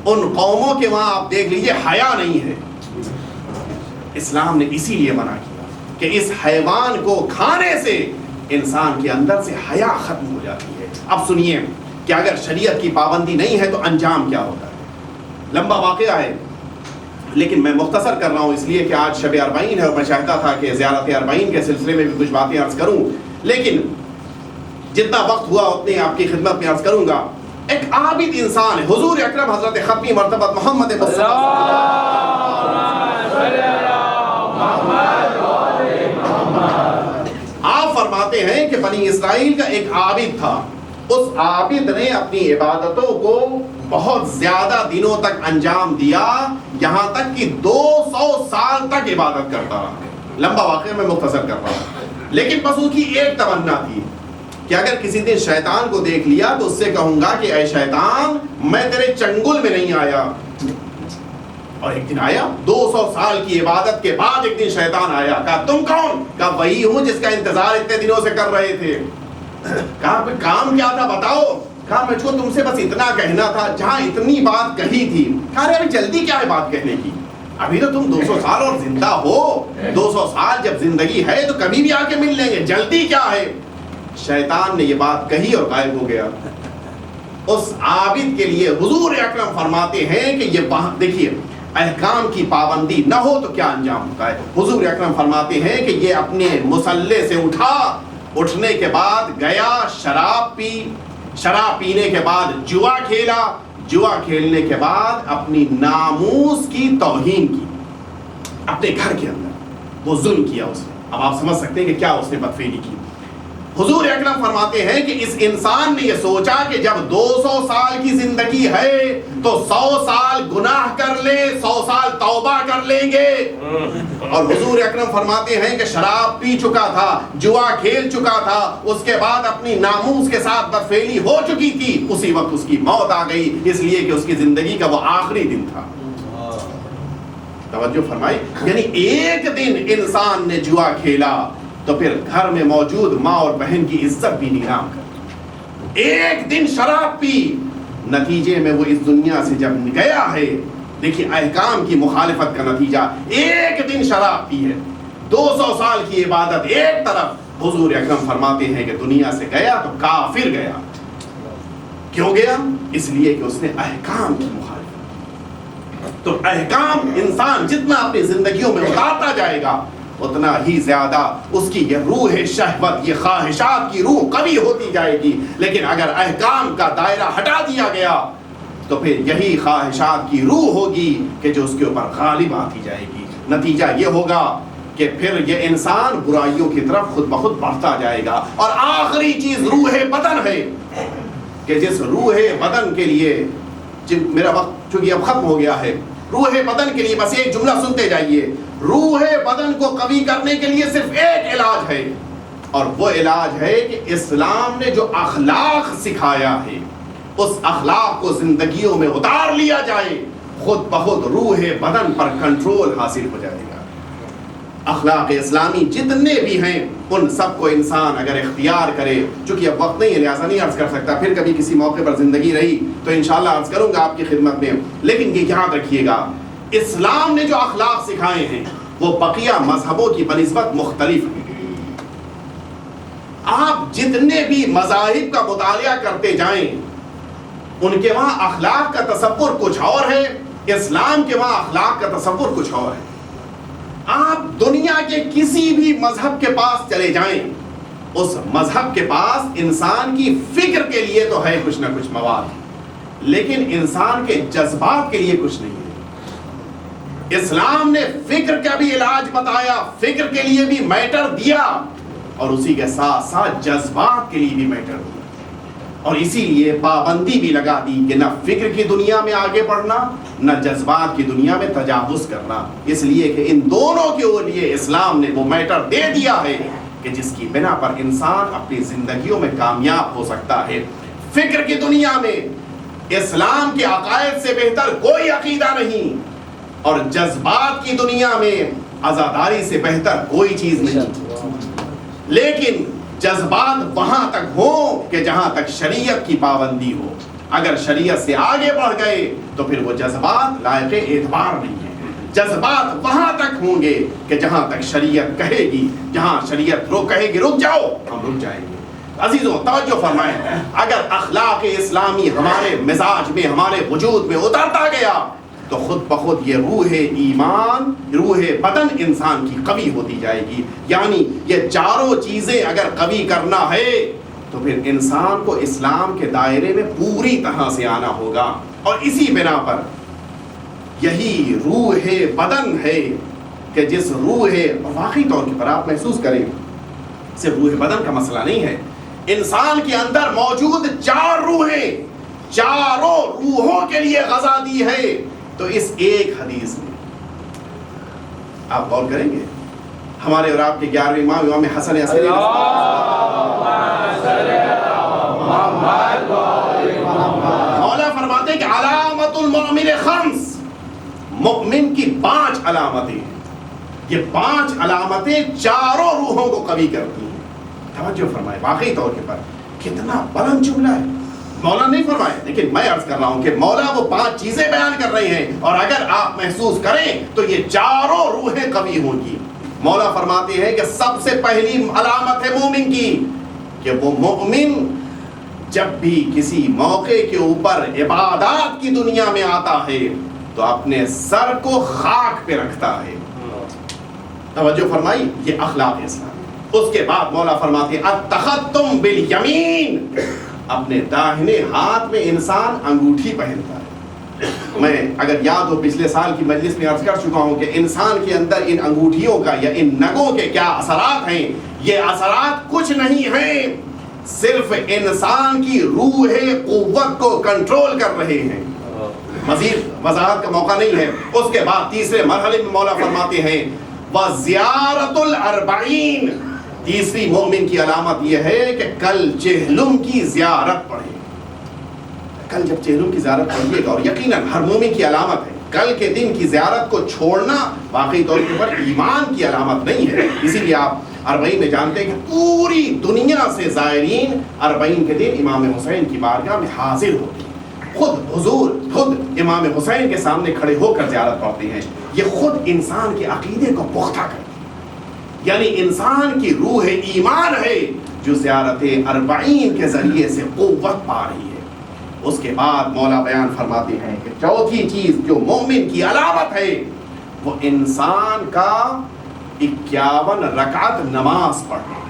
ان قوموں کے وہاں آپ دیکھ لیجئے حیا نہیں ہے۔ اسلام نے اسی لیے منع کیا کہ اس حیوان کو کھانے سے انسان کے اندر سے حیا ختم ہو جاتی ہے۔ اب سنیے کہ اگر شریعت کی پابندی نہیں ہے تو انجام کیا ہوتا ہے۔ لمبا واقعہ ہے لیکن میں مختصر کر رہا ہوں اس لیے کہ آج شب اربعین ہے اور میں چاہتا تھا کہ زیارت اربعین کے سلسلے میں بھی کچھ باتیں عرض کروں، لیکن جتنا وقت ہوا اتنے آپ کی خدمت میں عرض کروں گا۔ ایک عابد انسان ہے، حضور اکرم حضرت ختمی مرتبہ محمد مصطفیٰ آپ فرماتے ہیں کہ بنی اسرائیل کا ایک عابد تھا، اس عابد نے اپنی عبادتوں کو بہت زیادہ دنوں تک انجام دیا، یہاں تک کہ 200 سال تک عبادت کرتا رہا۔ لمبا واقعہ میں مختصر کر رہا ہوں، لیکن بس اس کی ایک تمنا تھی کہ اگر کسی دن شیطان کو دیکھ لیا تو اس سے کہوں گا کہ اے شیطان میں تیرے چنگل میں نہیں آیا۔ اور ایک دن آیا، 200 سال کی عبادت کے بعد ایک دن شیطان آیا، کہا تم کون؟ کہا وہی ہوں جس کا انتظار اتنے دنوں سے کر رہے تھے۔ کہا کام کیا تھا بتاؤ؟ کہا مجھ کو تم سے بس اتنا کہنا تھا، جہاں اتنی بات کہی تھی۔ کہا ارے ابھی جلدی کیا ہے بات کہنے کی، ابھی تو تم 200 سال اور زندہ ہو، 200 سال جب زندگی ہے تو کبھی بھی آ کے مل لیں گے، جلدی کیا ہے؟ شیطان نے یہ بات کہی اور غائب ہو گیا۔ اس عابد کے لیے حضور اکرم فرماتے ہیں کہ یہ دیکھیے احکام کی پابندی نہ ہو تو کیا انجام ہوتا ہے۔ حضور اکرم فرماتے ہیں کہ یہ اپنے مصلے سے اٹھا، اٹھنے کے بعد گیا شراب پی، شراب پینے کے بعد جوا کھیلا، جوا کھیلنے کے بعد اپنی ناموس کی توہین کی، اپنے گھر کے اندر وہ ظلم کیا اس نے۔ اب آپ سمجھ سکتے ہیں کہ کیا اس نے بدفعلی کی۔ حضور اکرم فرماتے ہیں کہ اس انسان نے یہ سوچا کہ جب 200 سال کی زندگی ہے تو 100 سال گناہ کر لے، 100 سال توبہ کر لیں گے. اور حضور اکرم فرماتے ہیں کہ شراب پی چکا تھا، جوا کھیل چکا تھا، اس کے بعد اپنی ناموس کے ساتھ بدفعلی ہو چکی تھی، اسی وقت اس کی موت آ گئی، اس لیے کہ اس کی زندگی کا وہ آخری دن تھا. توجہ فرمائی. یعنی ایک دن انسان نے جوا کھیلا تو پھر گھر میں موجود ماں اور بہن کی عزت بھی نیلام کر. ایک دن شراب پی، نتیجے میں وہ اس دنیا سے جب گیا ہے، دیکھیے احکام کی مخالفت کا نتیجہ. ایک دن شراب پی ہے، 200 سال کی عبادت ایک طرف. حضور اکرم فرماتے ہیں کہ دنیا سے گیا تو کافر گیا. کیوں گیا؟ اس لیے کہ اس نے احکام کی مخالفت. تو احکام انسان جتنا اپنی زندگیوں میں اتارتا جائے گا اتنا ہی زیادہ اس کی یہ روح شہوت، یہ خواہشات کی روح قوی ہوتی جائے گی. لیکن اگر احکام کا دائرہ ہٹا دیا گیا تو پھر یہی خواہشات کی روح ہوگی کہ جو اس کے اوپر غالب آتی جائے گی. نتیجہ یہ ہوگا کہ پھر یہ انسان برائیوں کی طرف خود بخود بڑھتا جائے گا. اور آخری چیز روح بدن ہے کہ جس روح بدن کے لیے، میرا وقت چونکہ اب ختم ہو گیا ہے، روح بدن کے لیے بس ایک جملہ سنتے جائیے. روح بدن کو قوی کرنے کے لیے صرف ایک علاج ہے، اور وہ علاج ہے کہ اسلام نے جو اخلاق سکھایا ہے اس اخلاق کو زندگیوں میں اتار لیا جائے. خود بخود روح بدن پر کنٹرول حاصل ہو جائے گا. اخلاق اسلامی جتنے بھی ہیں ان سب کو انسان اگر اختیار کرے، چونکہ اب وقت نہیں ہے لہٰذا نہیں عرض کر سکتا، پھر کبھی کسی موقع پر زندگی رہی تو انشاءاللہ عرض کروں گا آپ کی خدمت میں. لیکن یہ یاد رکھیے گا، اسلام نے جو اخلاق سکھائے ہیں وہ بقیہ مذہبوں کی بنسبت مختلف ہیں. آپ جتنے بھی مذاہب کا مطالعہ کرتے جائیں ان کے وہاں اخلاق کا تصور کچھ اور ہے، اسلام کے وہاں اخلاق کا تصور کچھ اور ہے. آپ دنیا کے کسی بھی مذہب کے پاس چلے جائیں، اس مذہب کے پاس انسان کی فکر کے لیے تو ہے کچھ نہ کچھ مواد، لیکن انسان کے جذبات کے لیے کچھ نہیں ہے. اسلام نے فکر کا بھی علاج بتایا، فکر کے لیے بھی میٹر دیا، اور اسی کے ساتھ ساتھ جذبات کے لیے بھی میٹر دیا. اور اسی لیے پابندی بھی لگا دی کہ نہ فکر کی دنیا میں آگے بڑھنا، نہ جذبات کی دنیا میں تجاوز کرنا. اس لیے کہ ان دونوں کے لیے اسلام نے وہ میٹر دے دیا ہے کہ جس کی بنا پر انسان اپنی زندگیوں میں کامیاب ہو سکتا ہے. فکر کی دنیا میں اسلام کے عقائد سے بہتر کوئی عقیدہ نہیں، اور جذبات کی دنیا میں عزاداری سے بہتر کوئی چیز نہیں. لیکن جذبات وہاں تک ہوں کہ جہاں تک شریعت کی پابندی ہو. اگر شریعت سے آگے بڑھ گئے تو پھر وہ جذبات لائق اعتبار نہیں ہیں. جذبات وہاں تک ہوں گے کہ جہاں تک شریعت کہے گی، جہاں شریعت کہے گی رک جاؤ، ہم رک جائیں گے. عزیزوں توجہ فرمائیں، اگر اخلاق اسلامی ہمارے مزاج میں، ہمارے وجود میں اترتا گیا تو خود بخود یہ روح ایمان، روح بدن انسان کی قوی ہوتی جائے گی. یعنی یہ چاروں چیزیں اگر قوی کرنا ہے تو پھر انسان کو اسلام کے دائرے میں پوری طرح سے آنا ہوگا. اور اسی بنا پر یہی روح بدن ہے کہ جس روح، واقعی طور پر آپ محسوس کریں صرف روح بدن کا مسئلہ نہیں ہے، انسان کے اندر موجود 4 روحیں، چاروں روحوں کے لیے غذا دی ہے. تو اس ایک حدیث میں آپ غور کریں گے، ہمارے اور آپ کے 11ویں امام امام حسن عسکری مولا فرماتے ہیں کہ علامت المؤمن 5، مؤمن کی 5 علامتیں ہیں. یہ 5 علامتیں چاروں روحوں کو قوی کرتی ہیں. توجہ فرمائے، واقعی طور کے پر کتنا بلند جملہ ہے. مولا نہیں فرمائے، لیکن میں عرض کر رہا ہوں کہ مولا وہ 5 چیزیں بیان کر رہے ہیں، اور اگر آپ محسوس کریں تو یہ چاروں روحیں قوی ہوں گی. مولا فرماتے ہیں کہ سب سے پہلی علامت ہے مومن کی کہ وہ مومن جب بھی کسی موقع کے اوپر عبادات کی دنیا میں آتا ہے تو اپنے سر کو خاک پہ رکھتا ہے. توجہ فرمائی، یہ اخلاق اسلام. اس کے بعد مولا فرماتے ہیں التختم بالیمین، اپنے داہنے ہاتھ میں انسان انگوٹھی پہنتا ہے. میں اگر یاد ہو پچھلے سال کی مجلس میں عرض کر چکا ہوں کہ انسان کے اندر ان انگوٹھیوں کا یا ان نگوں کے کیا اثرات ہیں. یہ اثرات کچھ نہیں ہیں، صرف انسان کی روح قوت کو کنٹرول کر رہے ہیں. مزید وضاحت کا موقع نہیں ہے. اس کے بعد تیسرے مرحلے میں مولا فرماتے ہیں وَزِيَارَةُ الْأَرْبَعِينَ، تیسری مومن کی علامت یہ ہے کہ کل چہلم کی زیارت پڑھیں. کل جب چہلم کی زیارت پڑھیے گا، اور یقیناً ہر مومن کی علامت ہے، کل کے دن کی زیارت کو چھوڑنا واقعی طور پر ایمان کی علامت نہیں ہے. اسی لیے آپ اربعین میں جانتے ہیں کہ پوری دنیا سے زائرین اربعین کے دن امام حسین کی بارگاہ میں حاضر ہوتے ہیں. خود امام حسین کے سامنے کھڑے ہو کر زیارت پڑھتے ہیں. یہ خود انسان کے عقیدے کو پختہ کرتے ہیں، یعنی انسان کی روح ایمان ہے جو زیارت اربعین کے ذریعے سے قوت پا رہی ہے. اس کے بعد مولا بیان فرماتے ہیں کہ چوتھی چیز جو مومن کی علامت ہے وہ انسان کا 51 رکعت نماز پڑھنا ہے.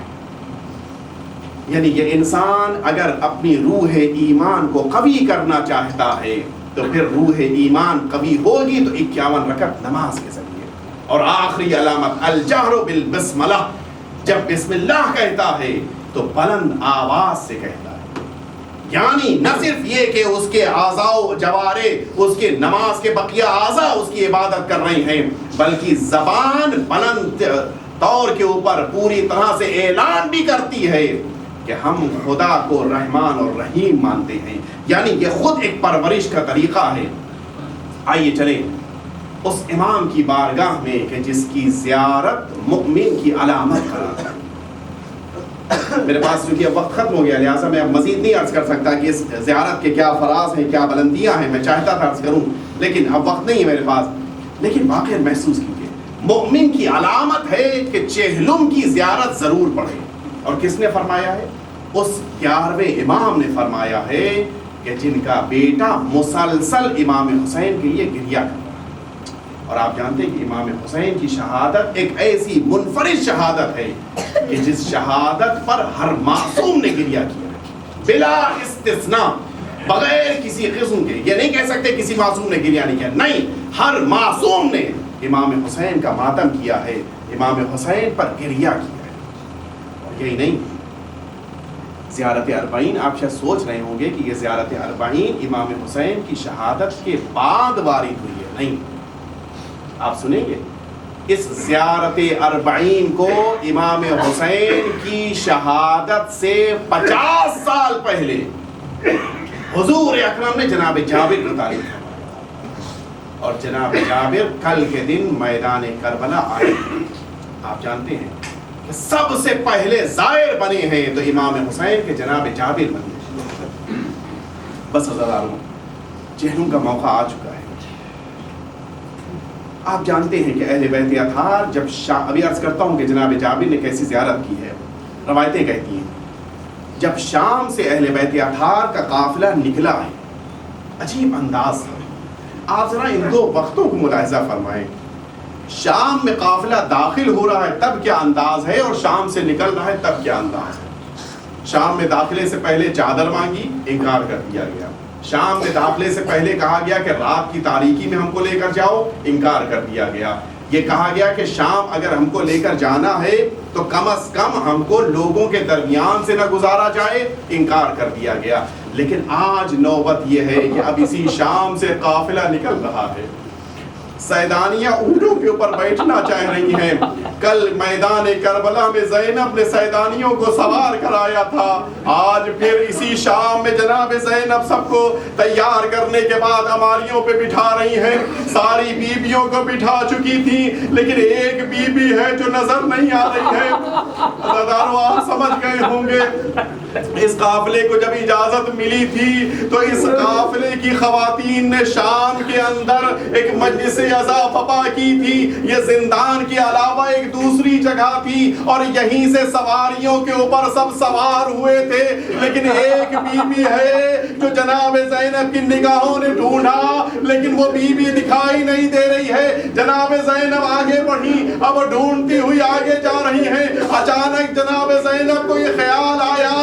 یعنی یہ انسان اگر اپنی روح ایمان کو قوی کرنا چاہتا ہے تو پھر روح ایمان قوی ہوگی تو 51 رکعت نماز کے ذریعے. اور آخری علامت الجہر بالبسملہ، جب بسم اللہ کہتا ہے تو بلند آواز سے کہتا ہے. یعنی نہ صرف یہ کہ اس کے اعضاء و جوارے، اس کے نماز کے بقیہ اعضاء اس کی عبادت کر رہے ہیں، بلکہ زبان بلند طور کے اوپر پوری طرح سے اعلان بھی کرتی ہے کہ ہم خدا کو رحمان اور رحیم مانتے ہیں. یعنی یہ خود ایک پرورش کا طریقہ ہے. آئیے چلیں اس امام کی بارگاہ میں کہ جس کی زیارت مؤمن کی علامت قرار ہے. میرے پاس چونکہ اب وقت ختم ہو گیا، لہٰذا میں اب مزید نہیں عرض کر سکتا کہ اس زیارت کے کیا فراز ہیں، کیا بلندیاں ہیں. میں چاہتا تھا عرض کروں لیکن اب وقت نہیں ہے میرے پاس. لیکن واقعی محسوس کیجیے مؤمن کی علامت ہے کہ چہلم کی زیارت ضرور پڑھے. اور کس نے فرمایا ہے؟ اس 11ویں امام نے فرمایا ہے کہ جن کا بیٹا مسلسل امام حسین کے لیے گریہ کرتا ہے. اور آپ جانتے ہیں کہ امام حسین کی شہادت ایک ایسی منفرد شہادت ہے کہ جس شہادت پر ہر معصوم نے گریہ کیا بلا استثناء، بغیر کسی قسم کے. یہ نہیں کہہ سکتے کسی معصوم نے گریہ نہیں کیا، نہیں، ہر معصوم نے امام حسین کا ماتم کیا ہے، امام حسین پر گریہ کیا ہے. اور یہی نہیں، زیارت اربعین آپ شاید سوچ رہے ہوں گے کہ یہ زیارت اربعین امام حسین کی شہادت کے بعد وارد ہوئی ہے. نہیں، آپ سنیں گے اس زیارت اربعین کو امام حسین کی شہادت سے 50 سال پہلے حضور اکرم نے جناب جابر کو تعلیم فرمایا، اور جناب جابر کل کے دن میدان کربلا آئے. آپ جانتے ہیں کہ سب سے پہلے زائر بنے ہیں تو امام حسین کے جناب جابر بنے. بس عزیزانو، چہلم کا موقع آ چکا ہے. آپ جانتے ہیں کہ اہل بیت اطہار جب ابھی عرض کرتا ہوں کہ جناب جابر نے کیسی زیارت کی ہے. روایتیں کہتی ہیں جب شام سے اہل بیت اطہار کا قافلہ نکلا ہے، عجیب انداز تھا. آپ ذرا ان دو وقتوں کو ملاحظہ فرمائیں. شام میں قافلہ داخل ہو رہا ہے تب کیا انداز ہے، اور شام سے نکل رہا ہے تب کیا انداز ہے. شام میں داخلے سے پہلے چادر مانگی، انکار کر دیا گیا. شام میں داخلے سے پہلے کہا گیا کہ رات کی تاریکی میں ہم کو لے کر جاؤ، انکار کر دیا گیا. یہ کہا گیا کہ شام اگر ہم کو لے کر جانا ہے تو کم از کم ہم کو لوگوں کے درمیان سے نہ گزارا جائے، انکار کر دیا گیا. لیکن آج نوبت یہ ہے کہ اب اسی شام سے قافلہ نکل رہا ہے. سیدانیاں اونٹوں کے اوپر بیٹھنا چاہ رہی ہیں. کل میدان کربلا میں زینب نے سیدانیوں کو سوار کرایا تھا، آج پھر اسی شام میں جناب زینب سب کو تیار کرنے کے بعد اماریوں پہ بٹھا رہی ہیں. ساری بیبیوں کو بٹھا چکی تھی لیکن ایک بیوی ہے جو نظر نہیں آ رہی ہے. عزیزانو، آپ سمجھ گئے ہوں گے اس قافلے کو جب اجازت ملی تھی تو اس قافلے کی خواتین نے شام کے اندر ایک مجلس عزا فپا کی تھی. یہ زندان کے علاوہ ایک دوسری جگہ تھی اور یہیں سے سواریوں کے اوپر سب سوار ہوئے تھے. لیکن ایک بیوی ہے جو جناب زینب کی نگاہوں نے ڈھونڈا لیکن وہ بیوی دکھائی نہیں دے رہی ہے. جناب زینب آگے بڑھی، اب ڈھونڈتی ہوئی آگے جا رہی ہیں. اچانک جناب زینب کو یہ خیال آیا،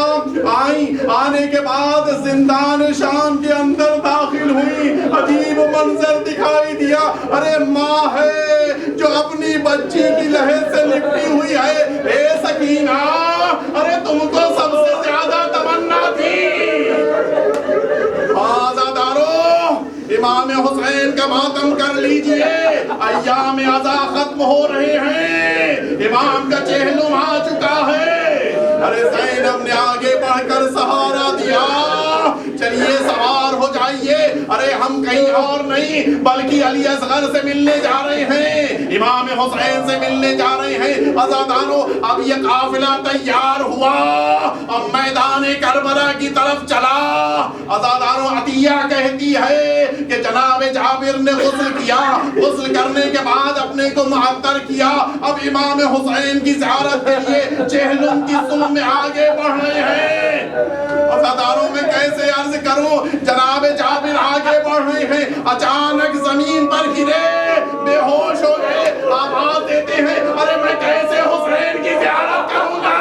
آنے کے بعد زندان شام کے اندر داخل ہوئی. عجیب منظر دکھائی دیا. ارے ماں ہے جو اپنی بچی کی لہر سے لپٹی ہوئی ہے. اے سکینہ ارے تم کو سب سے زیادہ تمنا تھی. آزادارو امام حسین کا ماتم کر لیجئے. ایام عزا ختم ہو رہے ہیں. امام کا چہلم آ چکا ہے. ارے زینب نے آگے بڑھ کر سہارا دیا. چلیے سوار ہو جائیے. ارے ہم کہیں اور نہیں بلکہ علی اصغر سے ملنے جا رہے ہیں. امام حسین سے ملنے جا رہے ہیں. عزادارو اب یہ قافلہ تیار ہوا. اب میدان کربلا کی طرف چلا. عزادارو عطیہ کہتی ہے کہ جناب جابر نے غسل کیا. غسل کرنے کے بعد اپنے کو معطر کیا. اب امام حسین کی زیارت کے لیے چہلم کی سم میں آگے بڑھ رہے ہیں. عزاداروں میں کیسے عرض کروں جناب جابر آگے بڑھ رہے ہیں. اچانک زمین پر گرے بے ہوش ہو گئے. آواز دیتے ہیں ارے میں کیسے حسین کی زیارت کروں گا.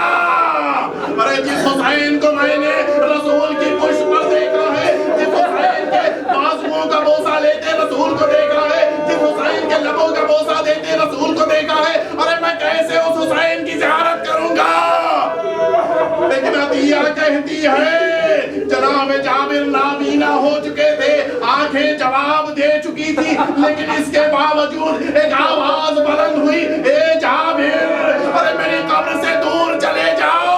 ارے جس حسین کو میں نے رسول کی پشت پر دیکھا ہے, جس حسین کے بازوؤں کا بوسہ لیتے رسول کو دیکھا ہے, جس حسین کے لبوں کا بوسہ دیتے رسول کو دیکھا ہے, ارے میں کیسے اس حسین کی زیارت کروں گا. لیکن عطیہ کہتی ہے جناب جابر نابینا ہو چکے تھے, آنکھیں جواب دے چکی تھی, لیکن اس کے باوجود ایک آواز بلند ہوئی, اے جابر ارے میری قبر سے دور چلے جاؤ.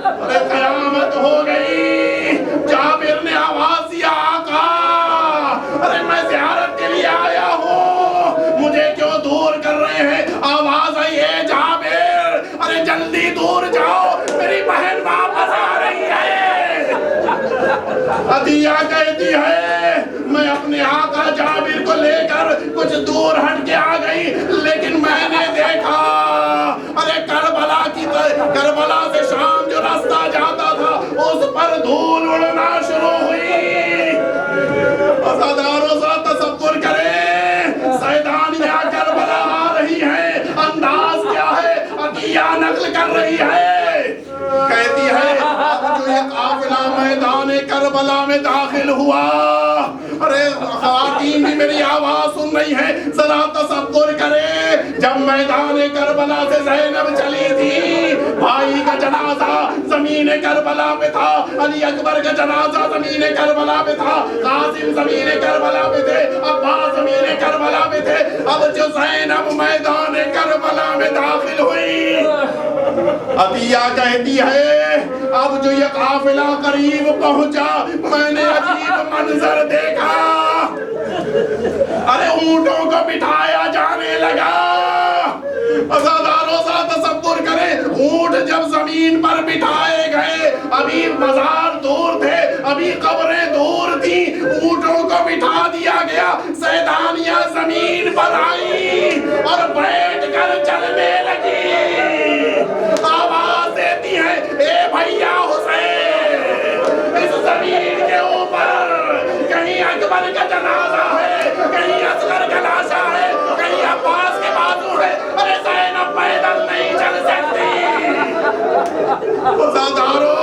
ارے قیامت ہو گئی. جابر نے آواز دیا آقا ارے میں زیارت کے لیے آیا ہوں, مجھے کیوں دور کر رہے ہیں. آواز آئی اے جابر ارے جلدی دور جاؤ, میری بہن واپس آ رہی ہے. عطیہ کہتی ہے میں اپنے آقا جابر کو لے کر کچھ دور ہٹ کے آ گئی, لیکن میں نے دیکھا ارے کربلا سے شام جو راستہ جاتا تھا اس پر دھول اڑنا شروع ہوئی. عزاداروں ذرا تصور کریں سیدانیہ کربلا آ رہی ہے. انداز کیا ہے عطیہ نقل کر رہی ہے. کہتی ہے اب جو یہ قافلہ میدان کربلا میں داخل ہوا. ارے خواتین بھی میری آواز سن رہی ہیں, ذرا تصور کریں جب میدان کربلا سے زینب چلی تھی, بھائی کا جنازہ زمین کربلا پہ تھا, علی اکبر کا جنازہ زمین کربلا پہ تھا, قاسم زمین کربلا پہ تھے, عباس زمین کربلا پہ تھے. اب جو زینب میدان کربلا میں داخل ہوئی, عطیہ کہتی ہے اب جو یہ قافلہ قریب پہنچا میں نے عجیب منظر دیکھا. ارے اونٹوں کو بٹھایا جانے لگا. عزاداروں ذرا تصور کریں اونٹ جب زمین پر بٹھائے گئے, ابھی مزار دور تھے, ابھی قبریں دور تھی, اونٹوں کو بٹھا دیا گیا. سیدانیہ زمین پر آئی اور بیٹھ کر چلنے لگی. آواز دیتی ہے اے بھیا حسین اس زمین کے اوپر کہیں اکبر کا جنازہ ہے, کہیں اصغر کا لاشا ہے, کہیں عباس کے بازو ہے. ارے زینب پیدل نہیں چل سکتی. عزادارو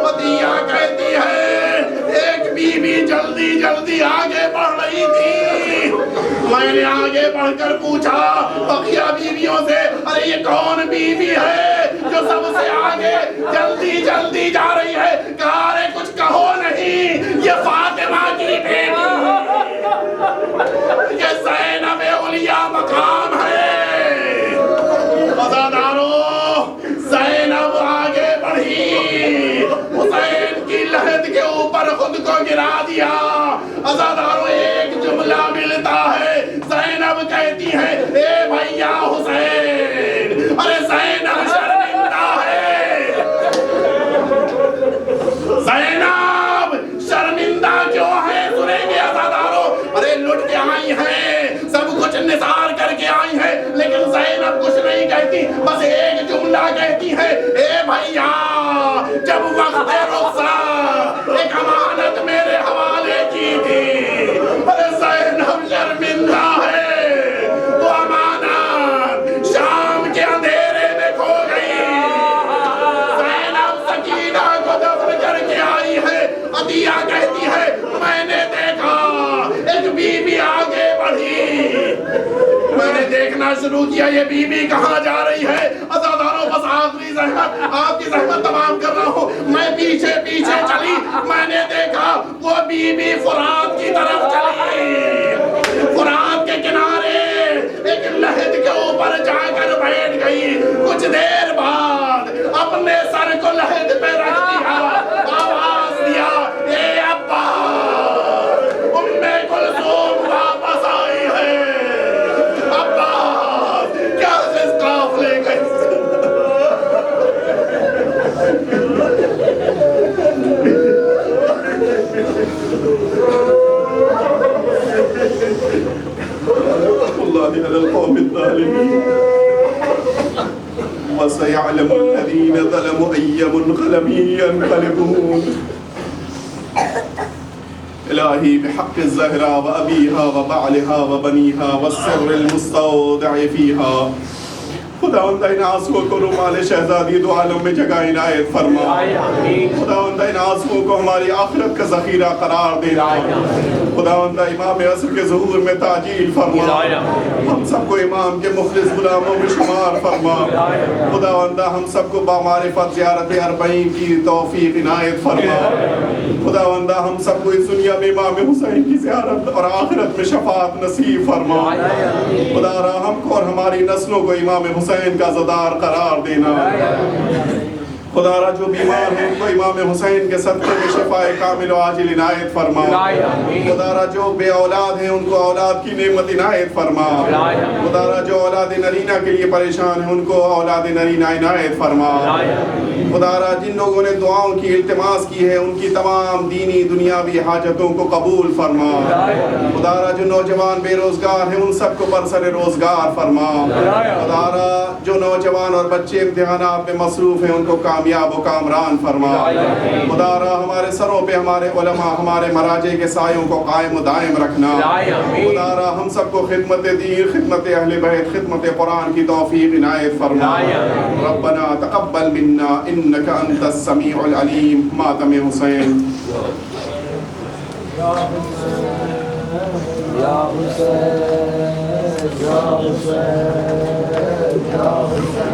عطیہ کہتی ہے ایک بی بی جلدی جلدی آگے بڑھ رہی تھی. میں نے آگے بڑھ کر پوچھا بقیہ بیویوں سے ارے یہ کون بی بی ہے جو سب سے آگے جلدی جلدی جا رہی ہے. کہا ارے کچھ کہو نہیں, یہ فاطمہ کی بیٹی, یہ زینب اولیاء مقام ہے. عزادارو زینب آگے بڑھی, حسین کی لحد کے اوپر خود کو گرا دیا. عزادارو ایک جملہ ملتا ہے, زینب کہتی ہے اے بھیا حسین ارے زینب شرمندہ ہے. زینب شرمندہ کیوں ہے سنیں گے عزادارو. ارے لٹ کے آئی ہیں, سب کچھ نثار کر کے آئی ہیں, لیکن زینب کچھ نہیں کہتی, بس ایک جملہ کہتی ہے اے بھیا جب وقت رخصت ایک امانت میرے حوالے کی تھی. ارے زینب شرمندہ ہے, وہ امانت شام کے اندھیرے میں کھو گئی. زینب سکینہ کو دفن کر کے آئی ہے. عطیہ کہتی ہے میں نے دیکھا شروع کیا یہ بی بی کہاں جا رہی ہے؟ عزاداروں بس آخری زحمت آپ کی زحمت تمام کر رہا ہوں. میں پیچھے پیچھے چلی, میں نے دیکھا وہ بی بی فرات کی طرف چلی. فرات کے کنارے ایک لحد کے اوپر جا کر بیٹھ گئی. کچھ دیر بعد اپنے سر کو لحد پہ رکھ دیا, آواز دیا اے ابا, ام کلثوم واپس آئی ہے. ابا کیا اس قافلے کا اللہ علی القوم الظالمین وسيعلم الذين ظلموا أي منقلب ينقلبون. إلهي بحق الزهراء وأبيها وبعلها وبنيها والسر المستودع فيها, خداوند ان آنسوؤں کو رومال شہزادی دو عالم میں جگہ عنایت فرما. خداوند ان آنسوؤں کو ہماری آخرت کا ذخیرہ قرار دینا. خداوند امام عصر کے ظہور میں تعجیل فرما. ہم سب کو امام کے مخلص غلاموں میں شمار فرما. خداوند ہم سب کو بامعرفت زیارت اربعین کی توفیق عنایت فرما. خداوند ہم سب کو اس دنیا میں امام حسین کی زیارت اور آخرت میں شفاعت نصیب فرما. خدا را ہم کو اور ہماری نسلوں کو امام حسین کا زدار قرار دینا. خدا را جو بیمار ہیں ان کو امام حسین کے صدقے میں شفاء کامل و عاجل عنایت فرما. خدا را جو بے اولاد ہیں ان کو اولاد کی نعمت عنایت فرما. خدا را جو اولاد نرینہ کے لیے پریشان ہیں ان کو اولاد نرینہ عنایت فرما. خدا را جن لوگوں نے دعاؤں کی التماس کی ہے ان کی تمام دینی دنیاوی حاجتوں کو قبول فرما. خدا را جو نوجوان بے روزگار ہیں ان سب کو برسر روزگار فرما. خدا را جو نوجوان اور بچے امتحانات میں مصروف ہیں ان کو کامیاب و کامران فرما. خدا را ہمارے سروں پہ ہمارے علماء ہمارے مراجع کے سایوں کو قائم و دائم رکھنا. خدا را ہم سب کو خدمت دین, خدمت اہل بیت, خدمت قرآن کی توفیق عنایت فرما. ربنا تقبل منا انك انت السميع العليم. ماتم حسین. یا حسین یا حسین یا حسین.